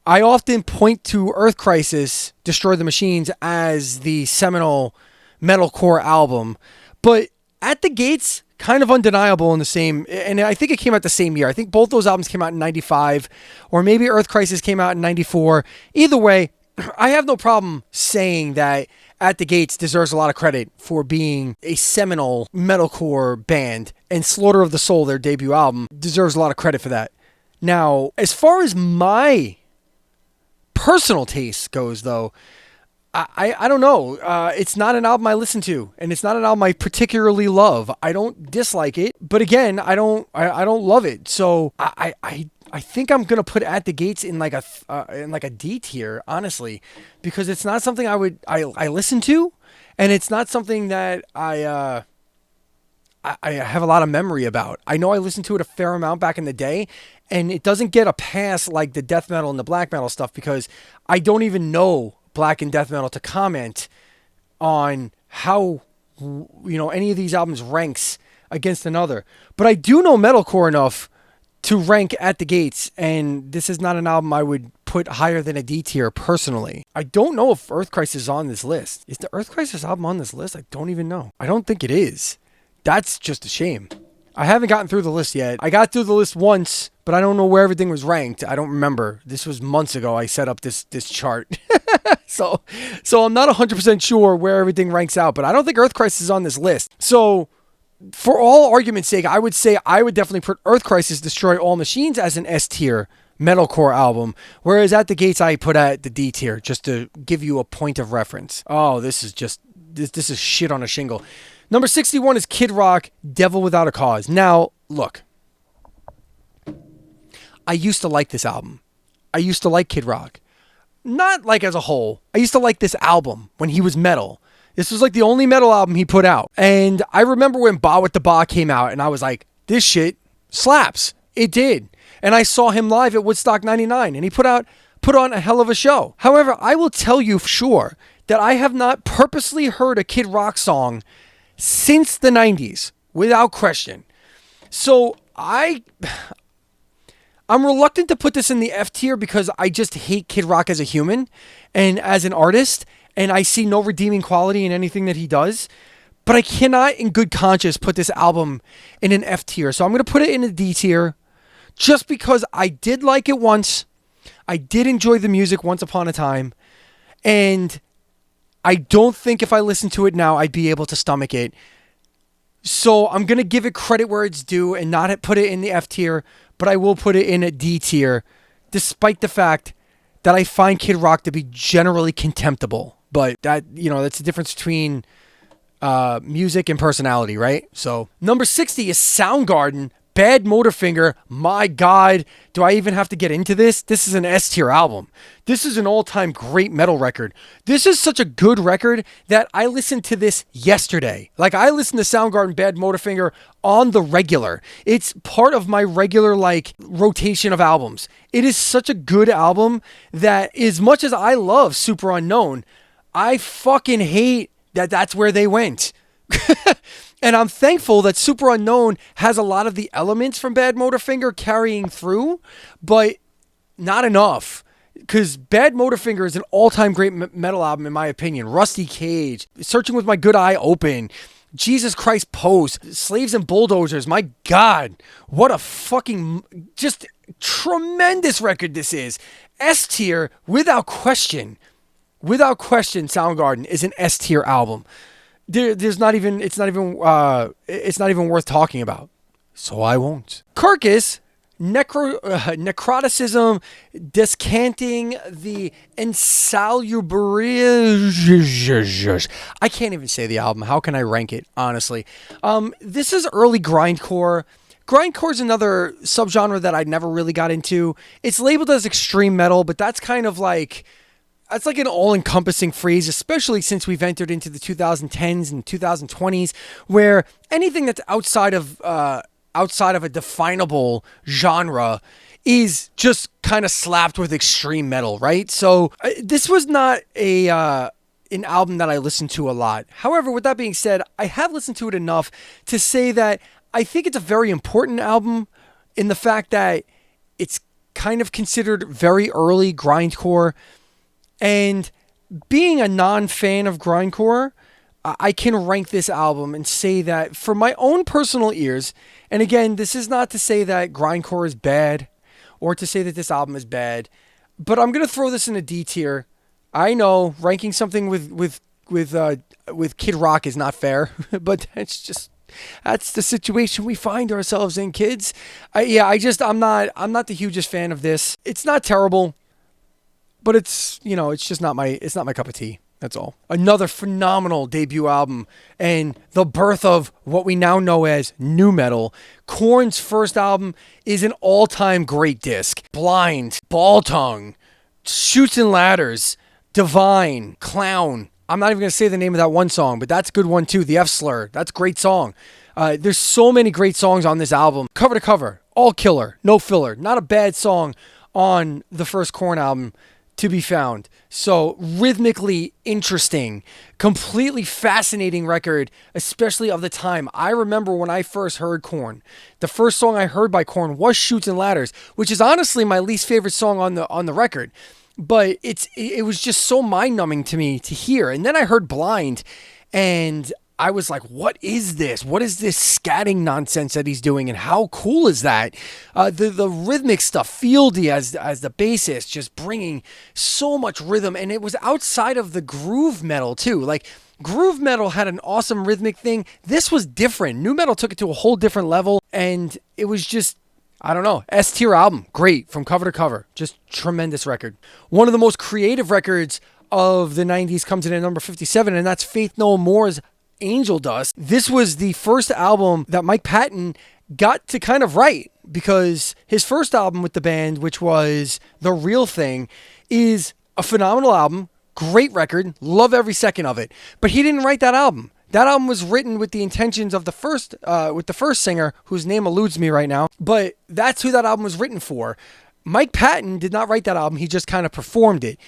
I often point to Earth Crisis, Destroy the Machines as the seminal metalcore album, but At the Gates, kind of undeniable in the same, and I think it came out the same year. I think both those albums came out in 95, or maybe Earth Crisis came out in 94. Either way, I have no problem saying that At the Gates deserves a lot of credit for being a seminal metalcore band, and Slaughter of the Soul, their debut album, deserves a lot of credit for that. Now, as far as my personal taste goes, though, I don't know. It's not an album I listen to, and it's not an album I particularly love. I don't dislike it, but again, I don't love it. So I think I'm gonna put At the Gates in like a D tier, honestly, because it's not something I listen to, and it's not something that I have a lot of memory about. I know I listened to it a fair amount back in the day, and it doesn't get a pass like the death metal and the black metal stuff because I don't even know black and death metal to comment on how, any of these albums ranks against another. But I do know metalcore enough to rank At the Gates, and this is not an album I would put higher than a D tier personally. I don't know if Earth Crisis is on this list. Is the Earth Crisis album on this list? I don't even know. I don't think it is. That's just a shame. I haven't gotten through the list yet. I got through the list once, but I don't know where everything was ranked. I don't remember. This was months ago I set up this chart. So I'm not 100% sure where everything ranks out, but I don't think Earth Crisis is on this list. So for all argument's sake, I would say I would definitely put Earth Crisis Destroy All Machines as an S tier metalcore album, whereas At the Gates I put at the D tier, just to give you a point of reference. Oh, this is shit on a shingle. Number 61 is Kid Rock, Devil Without a Cause. Now, look, I used to like this album. I used to like Kid Rock. Not like as a whole. I used to like this album when he was metal. This was like the only metal album he put out. And I remember when Ba with the Ba came out, and I was like, this shit slaps. It did. And I saw him live at Woodstock 99, and he put on a hell of a show. However, I will tell you for sure that I have not purposely heard a Kid Rock song since the 90s, without question. So I'm reluctant to put this in the F tier because I just hate Kid Rock as a human and as an artist, and I see no redeeming quality in anything that he does. But I cannot in good conscience put this album in an F tier. So I'm going to put it in a D tier just because I did like it once. I did enjoy the music once upon a time, and I don't think if I listen to it now, I'd be able to stomach it. So I'm going to give it credit where it's due and not put it in the F tier, but I will put it in a D tier, despite the fact that I find Kid Rock to be generally contemptible. But that's the difference between music and personality, right? So number 60 is Soundgarden, Bad Motorfinger. My God, do I even have to get into this? This is an S tier album. This is an all-time great metal record. This is such a good record that I listened to this yesterday. Like, I listened to Soundgarden, Bad Motorfinger on the regular. It's part of my regular, rotation of albums. It is such a good album that, as much as I love Super Unknown, I fucking hate that that's where they went. And I'm thankful that Super Unknown has a lot of the elements from Bad Motorfinger carrying through, but not enough. Because Bad Motorfinger is an all-time great metal album, in my opinion. Rusty Cage, Searching with My Good Eye Open, Jesus Christ Pose, Slaves and Bulldozers. My God, what a fucking just tremendous record this is. S tier, without question. Without question, Soundgarden is an S tier album. It's not even worth talking about. So I won't. Carcass, necroticism, descanting the insalubrary. I can't even say the album. How can I rank it, honestly? This is early grindcore. Grindcore is another subgenre that I never really got into. It's labeled as extreme metal, but that's kind of like, that's like an all-encompassing phrase, especially since we've entered into the 2010s and 2020s, where anything that's outside of a definable genre is just kind of slapped with extreme metal, right? So this was not an album that I listened to a lot. However, with that being said, I have listened to it enough to say that I think it's a very important album in the fact that it's kind of considered very early grindcore. And being a non-fan of grindcore, I can rank this album and say that for my own personal ears, and again, this is not to say that grindcore is bad or to say that this album is bad, but I'm going to throw this in a D tier. I know ranking something with Kid Rock is not fair, but that's the situation we find ourselves in, kids. I'm not the hugest fan of this. It's not terrible, but it's just not my cup of tea. That's all. Another phenomenal debut album and the birth of what we now know as nu metal. Korn's first album is an all-time great disc. Blind, Ball Tongue, Chutes and Ladders, Divine, Clown. I'm not even going to say the name of that one song, but that's a good one too. The F Slur. That's a great song. There's so many great songs on this album. Cover to cover, all killer, no filler. Not a bad song on the first Korn album to be found. So rhythmically interesting, completely fascinating record, especially of the time. I remember when I first heard Korn. The first song I heard by Korn was Chutes and Ladders, which is honestly my least favorite song on the record. But it was just so mind-numbing to me to hear. And then I heard Blind, and I was like, what is this? What is this scatting nonsense that he's doing? And how cool is that? The rhythmic stuff, Fieldy as the bassist, just bringing so much rhythm. And it was outside of the groove metal too. Like groove metal had an awesome rhythmic thing. This was different. Nu metal took it to a whole different level. And it was just, I don't know, S-tier album. Great from cover to cover. Just tremendous record. One of the most creative records of the 90s comes in at number 57, and that's Faith No More's Angel Dust. This was the first album that Mike Patton got to kind of write, because his first album with the band, which was The Real Thing, is a phenomenal album, great record, love every second of it. But he didn't write that album. That album was written with the intentions of the first singer, whose name eludes me right now. But that's who that album was written for. Mike Patton did not write that album. He just kind of performed it.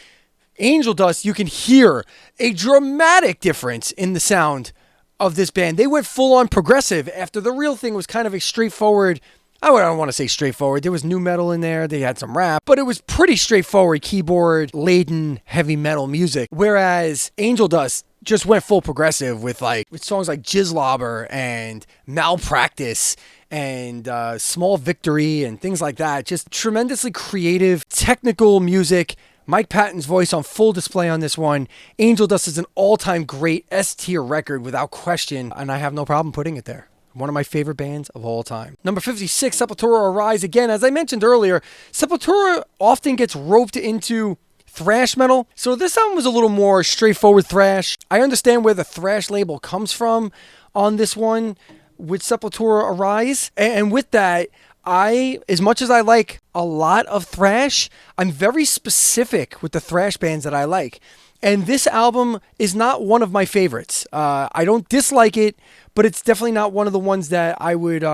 Angel Dust, you can hear a dramatic difference in the sound of this band. They went full on progressive after The Real Thing was kind of a straightforward, I don't want to say straightforward. There was nu metal in there. They had some rap, but it was pretty straightforward keyboard laden heavy metal music. Whereas Angel Dust just went full progressive with songs like Jizzlobber and Malpractice and Small Victory and things like that. Just tremendously creative, technical music. Mike Patton's voice on full display on this one. Angel Dust is an all-time great S-tier record without question, and I have no problem putting it there. One of my favorite bands of all time. Number 56, Sepultura Arise. Again, as I mentioned earlier, Sepultura often gets roped into thrash metal. So this album was a little more straightforward thrash. I understand where the thrash label comes from on this one with Sepultura Arise. And with that, as much as I like a lot of thrash, I'm very specific with the thrash bands that I like. And this album is not one of my favorites. I don't dislike it, but it's definitely not one of the ones that I would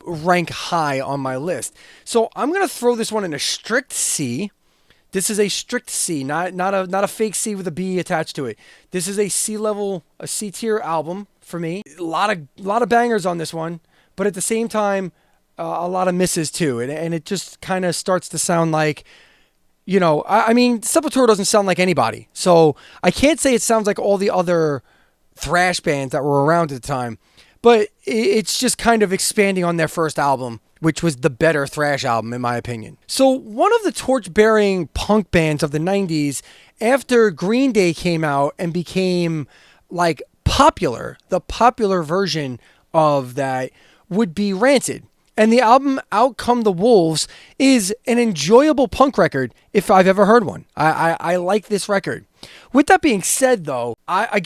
rank high on my list. So I'm going to throw this one in a strict C. This is a strict C, not a fake C with a B attached to it. This is a C-level, a C-tier album for me. A lot of bangers on this one, but at the same time, a lot of misses too. And it just kind of starts to sound like, I mean, Sepultura doesn't sound like anybody. So I can't say it sounds like all the other thrash bands that were around at the time, but it's just kind of expanding on their first album, which was the better thrash album in my opinion. So one of the torch-bearing punk bands of the 90s, after Green Day came out and became popular, the popular version of that would be Rancid. And the album Out Come the Wolves is an enjoyable punk record if I've ever heard one. I like this record. With that being said, though, punk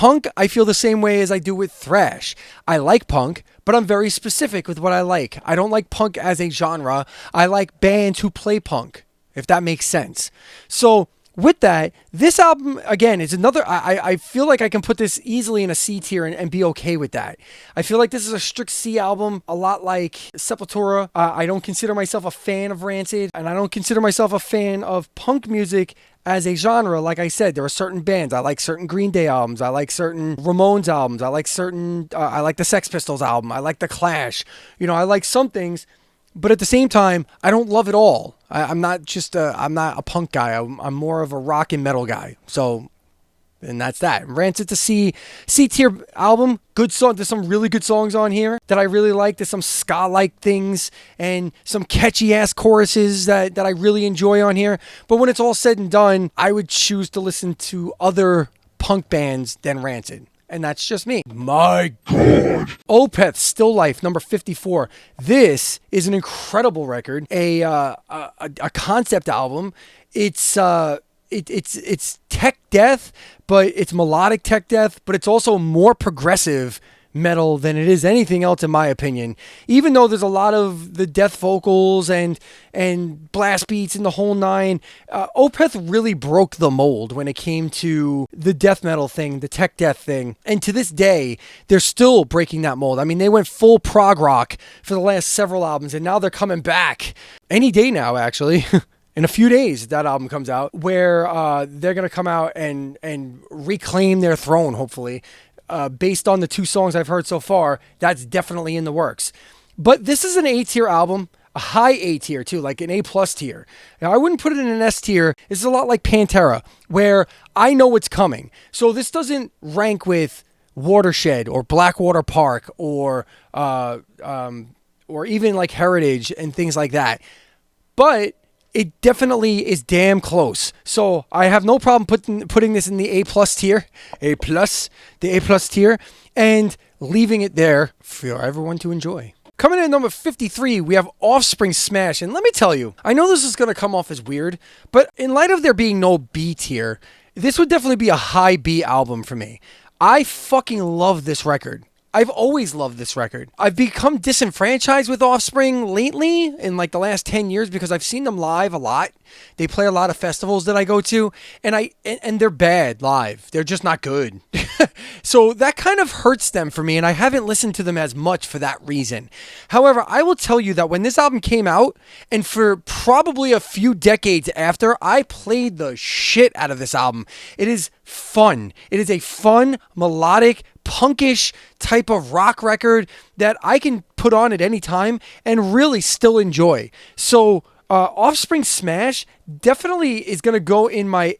punk, I feel the same way as I do with thrash. I like punk, but I'm very specific with what I like. I don't like punk as a genre. I like bands who play punk, if that makes sense. So with that, this album, again, is another, I feel like I can put this easily in a C tier and be okay with that. I feel like this is a strict C album, a lot like Sepultura. I don't consider myself a fan of Rancid, and I don't consider myself a fan of punk music as a genre. Like I said, there are certain bands. I like certain Green Day albums. I like certain Ramones albums. I like the Sex Pistols album. I like the Clash. I like some things. But at the same time, I don't love it all. I'm not a punk guy. I'm more of a rock and metal guy. So, and that's that. Rancid's a C tier album. Good song. There's some really good songs on here that I really like. There's some ska-like things and some catchy ass choruses that I really enjoy on here. But when it's all said and done, I would choose to listen to other punk bands than Rancid. And that's just me. My God. Opeth, Still Life, number 54. This is an incredible record. A concept album. It's tech death, but it's melodic tech death, but it's also more progressive metal than it is anything else, in my opinion. Even though there's a lot of the death vocals and blast beats and the whole nine, Opeth really broke the mold when it came to the death metal thing, the tech death thing. And to this day, they're still breaking that mold. I mean, they went full prog rock for the last several albums, and now they're coming back any day now, actually. In a few days, that album comes out, where they're going to come out and reclaim their throne, hopefully. Based on the 2 songs I've heard so far, that's definitely in the works. But this is an A tier album, a high A tier too, like an A plus tier. Now, I wouldn't put it in an S tier. This is a lot like Pantera, where I know what's coming. So this doesn't rank with Watershed or Blackwater Park or even like Heritage and things like that. But it definitely is damn close. So I have no problem putting this in the A plus tier, the A plus tier, and leaving it there for everyone to enjoy. Coming in at number 53, we have Offspring Smash. And let me tell you, I know this is going to come off as weird, but in light of there being no B tier, this would definitely be a high B album for me. I fucking love this record. I've always loved this record. I've become disenfranchised with Offspring lately in like the last 10 years because I've seen them live a lot. They play a lot of festivals that I go to, and they're bad live. They're just not good. So that kind of hurts them for me, and I haven't listened to them as much for that reason. However, I will tell you that when this album came out, and for probably a few decades after, I played the shit out of this album. It is fun. It is a fun, melodic, punkish type of rock record that I can put on at any time and really still enjoy. So Offspring Smash definitely is going to go in my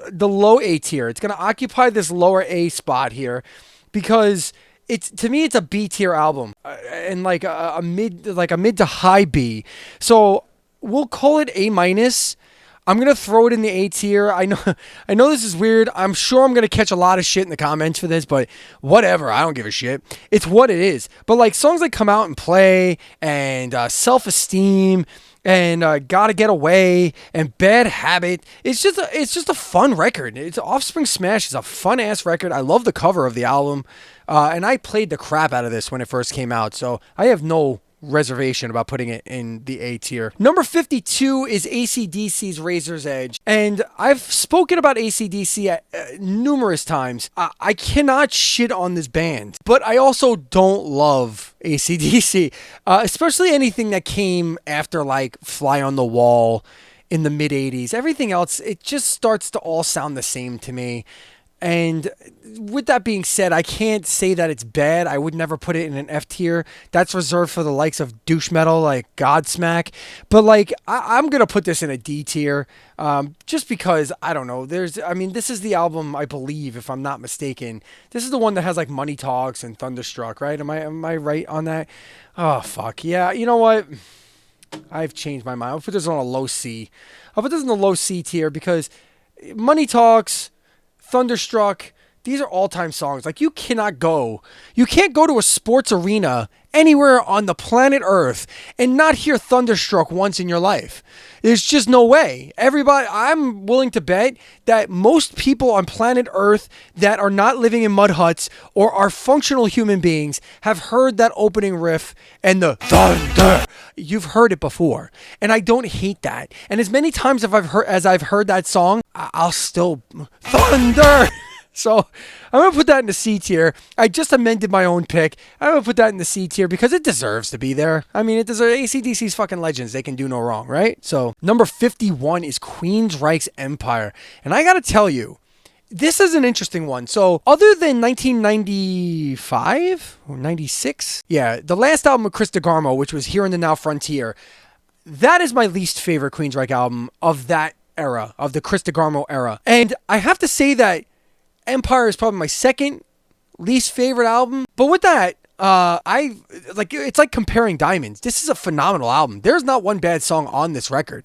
the low A tier. It's going to occupy this lower A spot here because to me it's a B tier album and like a mid to high B. So we'll call it A minus. I'm going to throw it in the A tier. I know this is weird. I'm sure I'm going to catch a lot of shit in the comments for this, but whatever. I don't give a shit. It's what it is. But like songs like Come Out and Play and Self-Esteem and Gotta Get Away and Bad Habit, it's just a fun record. It's Offspring Smash is a fun ass record. I love the cover of the album. And I played the crap out of this when it first came out. So I have no reservation about putting it in the A tier. Number 52 is AC/DC's Razor's Edge. And I've spoken about AC/DC numerous times. I cannot shit on this band, but I also don't love AC/DC, especially anything that came after like Fly on the Wall in the mid 80s. Everything else, it just starts to all sound the same to me. And with that being said, I can't say that it's bad. I would never put it in an F tier. That's reserved for the likes of douche metal like Godsmack. But like, I'm going to put this in a D tier just because, I don't know. This is the album, I believe, if I'm not mistaken. This is the one that has like Money Talks and Thunderstruck, right? Am I right on that? Oh, fuck. Yeah, you know what? I've changed my mind. I'll put this on a low C. I'll put this in the low C tier because Money Talks, Thunderstruck, these are all-time songs. Like, you can't go to a sports arena anywhere on the planet Earth and not hear Thunderstruck once in your life. There's just no way. Everybody, I'm willing to bet that most people on planet Earth that are not living in mud huts or are functional human beings have heard that opening riff and the thunder. You've heard it before. And I don't hate that. And as many times as I've heard that song, I'll still thunder. So I'm going to put that in the C tier. I just amended my own pick. I'm going to put that in the C tier because it deserves to be there. I mean, it deserves. AC/DC's fucking legends. They can do no wrong, right? So number 51 is Queensryche's Empire. And I got to tell you, this is an interesting one. So other than 1995 or 96, yeah, the last album of Chris DeGarmo, which was Here in the Now Frontier, that is my least favorite Queensryche album of that era, of the Chris DeGarmo era. And I have to say that Empire is probably my second least favorite album. But with that, it's like comparing diamonds. This is a phenomenal album. There's not one bad song on this record.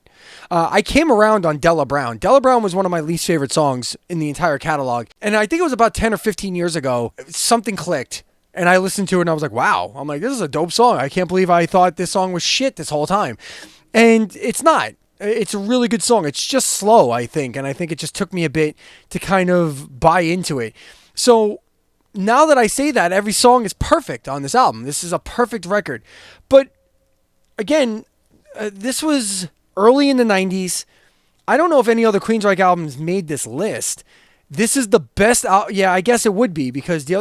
I came around on Della Brown. Della Brown was one of my least favorite songs in the entire catalog. And I think it was about 10 or 15 years ago. Something clicked. And I listened to it and I was like, wow. I'm like, this is a dope song. I can't believe I thought this song was shit this whole time. And it's not. It's a really good song. It's just slow, I think. And I think it just took me a bit to kind of buy into it. So now that I say that, every song is perfect on this album. This is a perfect record. But again, this was early in the 90s. I don't know if any other Queensryche albums made this list. This is the best yeah, I guess it would be because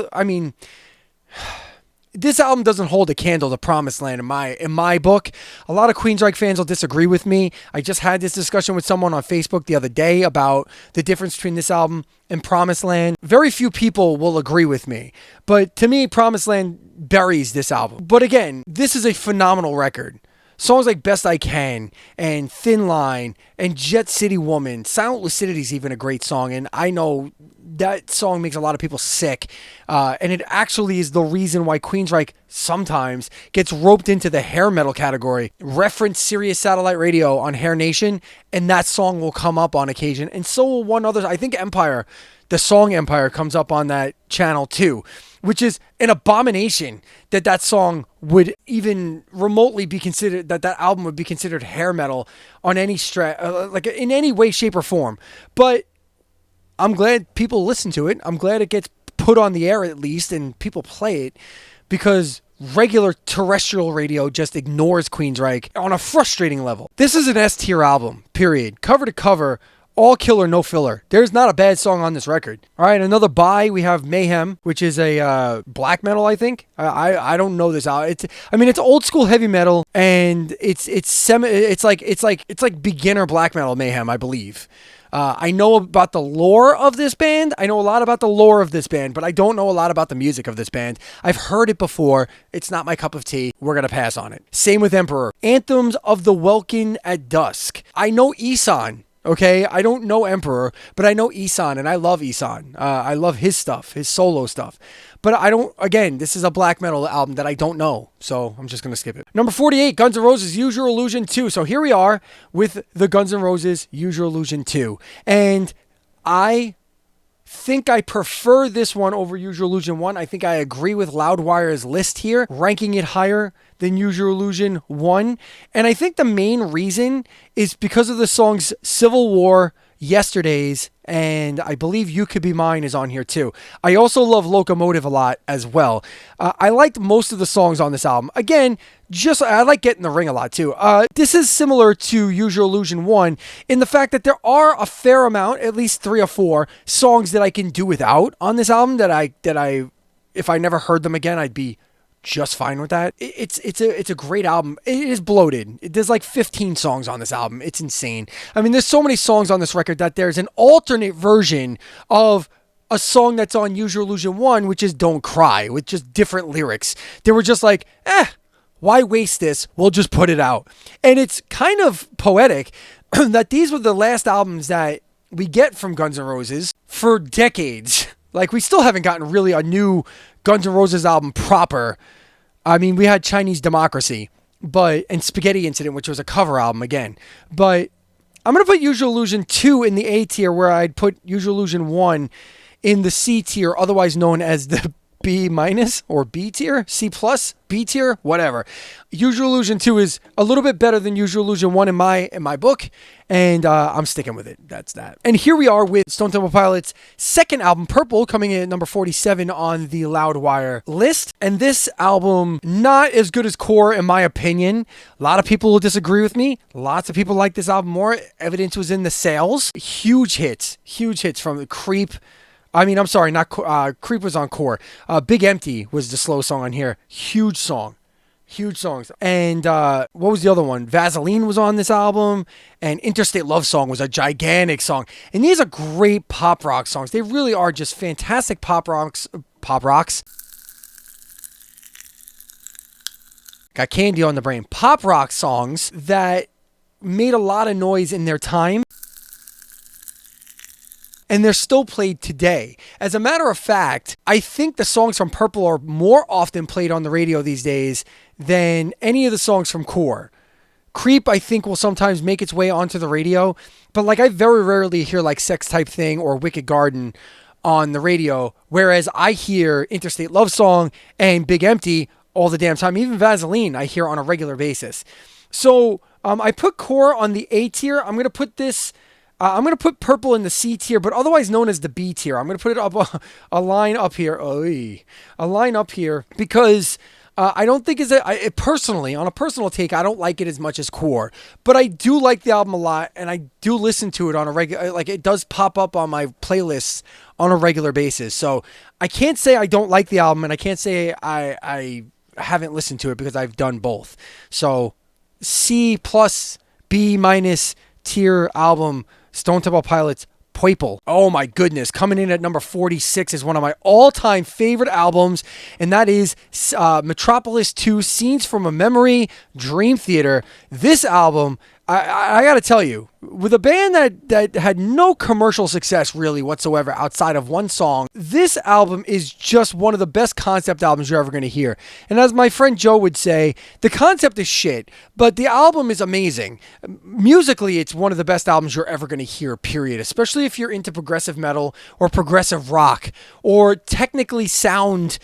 this album doesn't hold a candle to Promised Land in my book. A lot of Queensryche fans will disagree with me. I just had this discussion with someone on Facebook the other day about the difference between this album and Promised Land. Very few people will agree with me. But to me, Promised Land buries this album. But again, this is a phenomenal record. Songs like Best I Can and Thin Line and Jet City Woman. Silent Lucidity is even a great song, and I know that song makes a lot of people sick. And it actually is the reason why Queensryche sometimes gets roped into the hair metal category. Reference Sirius Satellite Radio on Hair Nation, and that song will come up on occasion. And so will one other. I think Empire, the song Empire, comes up on that channel too, which is an abomination that song would even remotely be considered, that album would be considered hair metal on any like in any way, shape, or form. But I'm glad people listen to it. I'm glad it gets put on the air at least and people play it, because regular terrestrial radio just ignores Queensryche on a frustrating level. This is an S tier album, period. Cover to cover, all killer, no filler. There's not a bad song on this record. All right, another buy, we have Mayhem, which is a black metal, I think. I don't know this out. It's old school heavy metal, and it's like beginner black metal Mayhem, I believe. I know about the lore of this band. I know a lot about the lore of this band, but I don't know a lot about the music of this band. I've heard it before. It's not my cup of tea. We're going to pass on it. Same with Emperor. Anthems of the Welkin at Dusk. I know Isan. Okay, I don't know Emperor, but I know Isan, and I love Isan. I love his stuff, his solo stuff. But again, this is a black metal album that I don't know, so I'm just going to skip it. Number 48, Guns N' Roses, Use Your Illusion 2. So here we are with the Guns N' Roses, Use Your Illusion 2. And I think I prefer this one over Use Your Illusion 1. I think I agree with Loudwire's list here, ranking it higher than Use Your Illusion 1. And I think the main reason is because of the songs Civil War, Yesterdays, and I believe You Could Be Mine is on here too. I also love Locomotive a lot as well. I liked most of the songs on this album. Again, I like Get in the Ring a lot too. This is similar to Use Your Illusion 1 in the fact that there are a fair amount, at least 3 or 4 songs that I can do without on this album that I if I never heard them again, I'd be just fine with that. It's a great album. It is bloated. There's like 15 songs on this album. It's insane. I mean, there's so many songs on this record that there's an alternate version of a song that's on Use Your Illusion 1, which is Don't Cry, with just different lyrics. They were just like, why waste this? We'll just put it out. And it's kind of poetic that these were the last albums that we get from Guns N' Roses for decades. Like, we still haven't gotten really a new Guns N' Roses album proper. I mean, we had Chinese Democracy, and Spaghetti Incident, which was a cover album again. But I'm going to put Use Your Illusion 2 in the A tier, where I'd put Use Your Illusion 1 in the C tier, otherwise known as the B minus or B tier, C plus, B tier, whatever. Use Your Illusion 2 is a little bit better than Use Your Illusion 1 in my book, and I'm sticking with it. That's that. And here we are with Stone Temple Pilots' second album, Purple, coming in at number 47 on the Loudwire list. And this album, not as good as Core in my opinion. A lot of people will disagree with me. Lots of people like this album more. Evidence was in the sales. Huge hits from Creep. Creep was on Core. Big Empty was the slow song on here. Huge songs. And what was the other one? Vaseline was on this album, and Interstate Love Song was a gigantic song. And these are great pop rock songs. They really are just fantastic pop rocks. Got candy on the brain. Pop rock songs that made a lot of noise in their time. And they're still played today. As a matter of fact, I think the songs from Purple are more often played on the radio these days than any of the songs from Core. Creep, I think, will sometimes make its way onto the radio, but like I very rarely hear like Sex Type Thing or Wicked Garden on the radio, whereas I hear Interstate Love Song and Big Empty all the damn time. Even Vaseline I hear on a regular basis. So I put Core on the A tier. I'm going to put Purple in the C tier, but otherwise known as the B tier. I'm going to put it up a line up here. A line up here because I don't think personally, on a personal take, I don't like it as much as Core. But I do like the album a lot, and I do listen to it on a regular, like it does pop up on my playlists on a regular basis. So I can't say I don't like the album, and I can't say I haven't listened to it because I've done both. So C plus, B minus tier album, Stone Temple Pilots, Purple. Oh my goodness. Coming in at number 46 is one of my all-time favorite albums, and that is Metropolis 2, Scenes from a Memory, Dream Theater. This album, I gotta tell you, with a band that had no commercial success really whatsoever outside of one song, this album is just one of the best concept albums you're ever going to hear. And as my friend Joe would say, the concept is shit, but the album is amazing. Musically, it's one of the best albums you're ever going to hear, period. Especially if you're into progressive metal or progressive rock or technically sound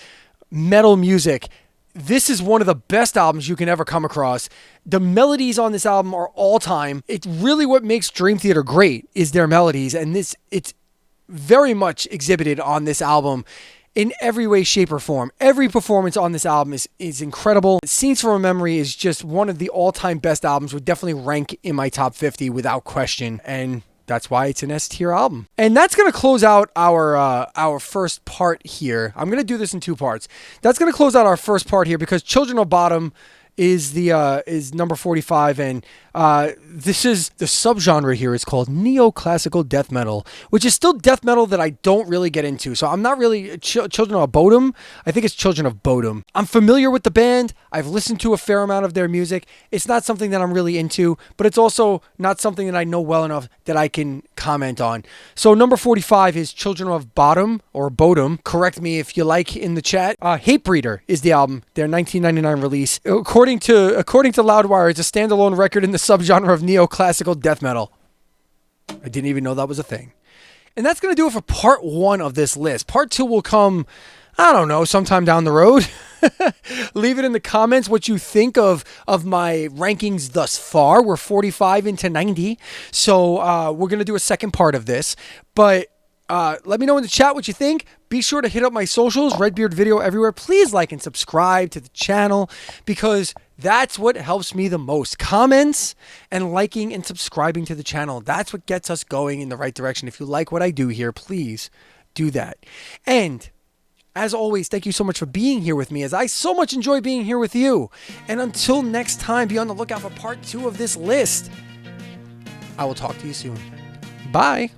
metal music. This is one of the best albums you can ever come across. The melodies on this album are all time. It's really what makes Dream Theater great is their melodies. And it's very much exhibited on this album in every way, shape, or form. Every performance on this album is incredible. Scenes from a Memory is just one of the all-time best albums. Would definitely rank in my top 50 without question. And that's why it's an S-tier album. And that's going to close out our first part here. I'm going to do this in two parts. That's going to close out our first part here because Children of Bottom is number 45, and this is the subgenre here is called neoclassical death metal, which is still death metal that I don't really get into. So I'm not really Children of Bodom. I think it's Children of Bodom. I'm familiar with the band. I've listened to a fair amount of their music. It's not something that I'm really into, but it's also not something that I know well enough that I can comment on. So number 45 is Children of Bottom or Bodom. Correct me if you like in the chat. Hatebreeder is the album, their 1999 release. According to Loudwire, it's a standalone record in the subgenre of neoclassical death metal. I didn't even know that was a thing. And that's going to do it for part 1 of this list. Part 2 will come, I don't know, sometime down the road. Leave it in the comments what you think of my rankings thus far. We're 45 into 90. So we're going to do a second part of this. But let me know in the chat what you think. Be sure to hit up my socials, Redbeard Video everywhere. Please like and subscribe to the channel because that's what helps me the most. Comments and liking and subscribing to the channel. That's what gets us going in the right direction. If you like what I do here, please do that. And as always, thank you so much for being here with me as I so much enjoy being here with you. And until next time, be on the lookout for part 2 of this list. I will talk to you soon. Bye.